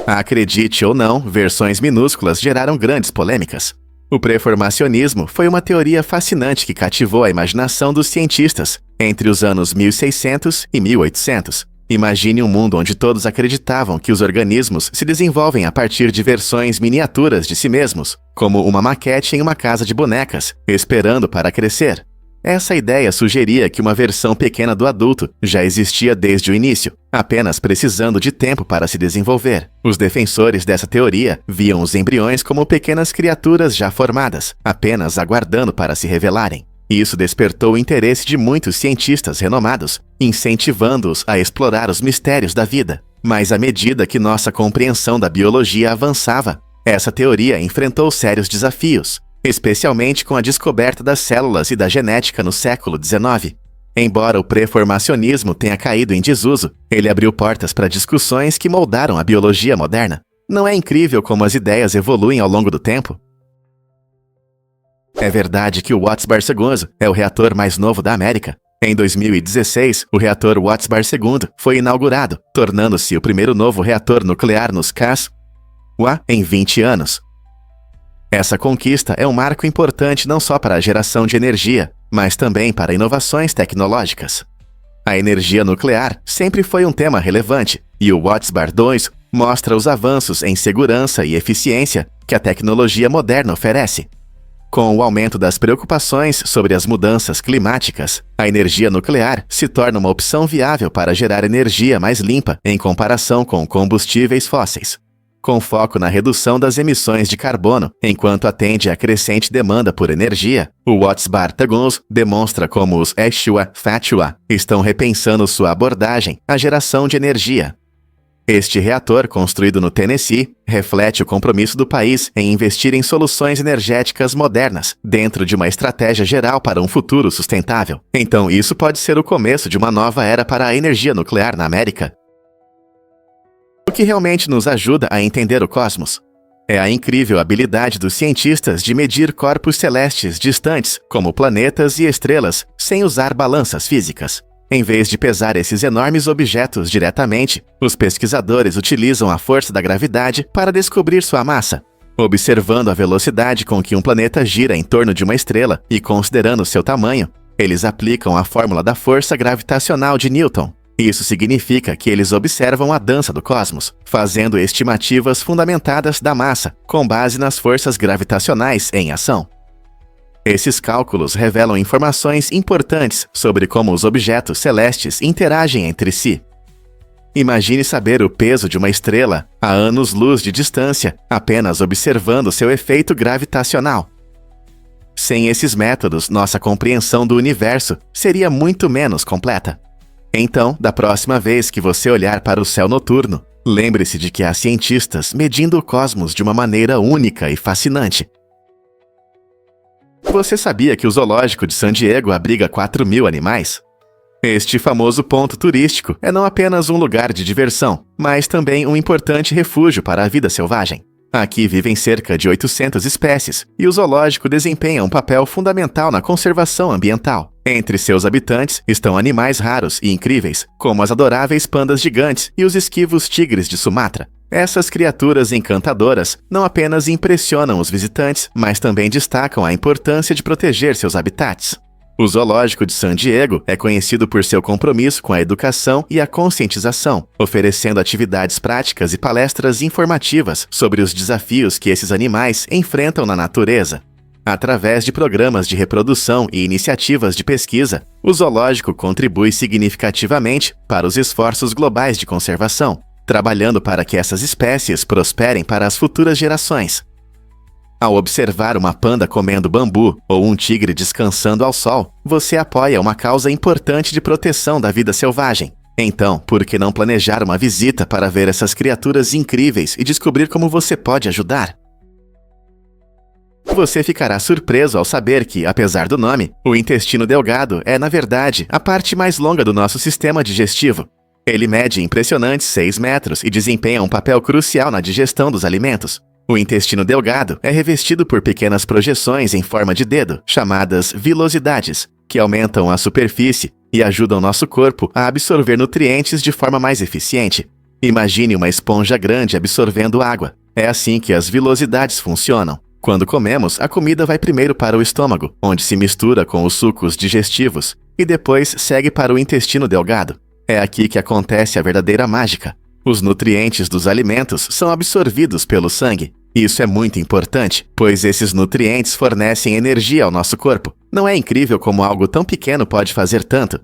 Acredite ou não, versões minúsculas geraram grandes polêmicas. O pré-formacionismo foi uma teoria fascinante que cativou a imaginação dos cientistas entre os anos 1600 e 1800. Imagine um mundo onde todos acreditavam que os organismos se desenvolvem a partir de versões miniaturas de si mesmos, como uma maquete em uma casa de bonecas, esperando para crescer. Essa ideia sugeria que uma versão pequena do adulto já existia desde o início, apenas precisando de tempo para se desenvolver. Os defensores dessa teoria viam os embriões como pequenas criaturas já formadas, apenas aguardando para se revelarem. Isso despertou o interesse de muitos cientistas renomados, incentivando-os a explorar os mistérios da vida. Mas à medida que nossa compreensão da biologia avançava, essa teoria enfrentou sérios desafios, especialmente com a descoberta das células e da genética no século XIX. Embora o pré-formacionismo tenha caído em desuso, ele abriu portas para discussões que moldaram a biologia moderna. Não é incrível como as ideias evoluem ao longo do tempo? É verdade que o Watts-Bar II é o reator mais novo da América. Em 2016, o reator Watts-Bar II foi inaugurado, tornando-se o primeiro novo reator nuclear nos USA em 20 anos. Essa conquista é um marco importante não só para a geração de energia, mas também para inovações tecnológicas. A energia nuclear sempre foi um tema relevante, e o Watts-Bar II mostra os avanços em segurança e eficiência que a tecnologia moderna oferece. Com o aumento das preocupações sobre as mudanças climáticas, a energia nuclear se torna uma opção viável para gerar energia mais limpa em comparação com combustíveis fósseis. Com foco na redução das emissões de carbono, enquanto atende à crescente demanda por energia, o Watts-Bar-Taguns demonstra como os Eshua-Fatua estão repensando sua abordagem à geração de energia. Este reator, construído no Tennessee, reflete o compromisso do país em investir em soluções energéticas modernas, dentro de uma estratégia geral para um futuro sustentável. Então, isso pode ser o começo de uma nova era para a energia nuclear na América. O que realmente nos ajuda a entender o cosmos é a incrível habilidade dos cientistas de medir corpos celestes distantes, como planetas e estrelas, sem usar balanças físicas. Em vez de pesar esses enormes objetos diretamente, os pesquisadores utilizam a força da gravidade para descobrir sua massa. Observando a velocidade com que um planeta gira em torno de uma estrela e considerando seu tamanho, eles aplicam a fórmula da força gravitacional de Newton. Isso significa que eles observam a dança do cosmos, fazendo estimativas fundamentadas da massa, com base nas forças gravitacionais em ação. Esses cálculos revelam informações importantes sobre como os objetos celestes interagem entre si. Imagine saber o peso de uma estrela a anos-luz de distância, apenas observando seu efeito gravitacional. Sem esses métodos, nossa compreensão do universo seria muito menos completa. Então, da próxima vez que você olhar para o céu noturno, lembre-se de que há cientistas medindo o cosmos de uma maneira única e fascinante. Você sabia que o zoológico de San Diego abriga 4.000 animais? Este famoso ponto turístico é não apenas um lugar de diversão, mas também um importante refúgio para a vida selvagem. Aqui vivem cerca de 800 espécies, e o zoológico desempenha um papel fundamental na conservação ambiental. Entre seus habitantes estão animais raros e incríveis, como as adoráveis pandas gigantes e os esquivos tigres de Sumatra. Essas criaturas encantadoras não apenas impressionam os visitantes, mas também destacam a importância de proteger seus habitats. O Zoológico de San Diego é conhecido por seu compromisso com a educação e a conscientização, oferecendo atividades práticas e palestras informativas sobre os desafios que esses animais enfrentam na natureza. Através de programas de reprodução e iniciativas de pesquisa, o zoológico contribui significativamente para os esforços globais de conservação, trabalhando para que essas espécies prosperem para as futuras gerações. Ao observar uma panda comendo bambu ou um tigre descansando ao sol, você apoia uma causa importante de proteção da vida selvagem. Então, por que não planejar uma visita para ver essas criaturas incríveis e descobrir como você pode ajudar? Você ficará surpreso ao saber que, apesar do nome, o intestino delgado é, na verdade, a parte mais longa do nosso sistema digestivo. Ele mede impressionantes 6 metros e desempenha um papel crucial na digestão dos alimentos. O intestino delgado é revestido por pequenas projeções em forma de dedo, chamadas vilosidades, que aumentam a superfície e ajudam nosso corpo a absorver nutrientes de forma mais eficiente. Imagine uma esponja grande absorvendo água. É assim que as vilosidades funcionam. Quando comemos, a comida vai primeiro para o estômago, onde se mistura com os sucos digestivos, e depois segue para o intestino delgado. É aqui que acontece a verdadeira mágica. Os nutrientes dos alimentos são absorvidos pelo sangue. Isso é muito importante, pois esses nutrientes fornecem energia ao nosso corpo. Não é incrível como algo tão pequeno pode fazer tanto?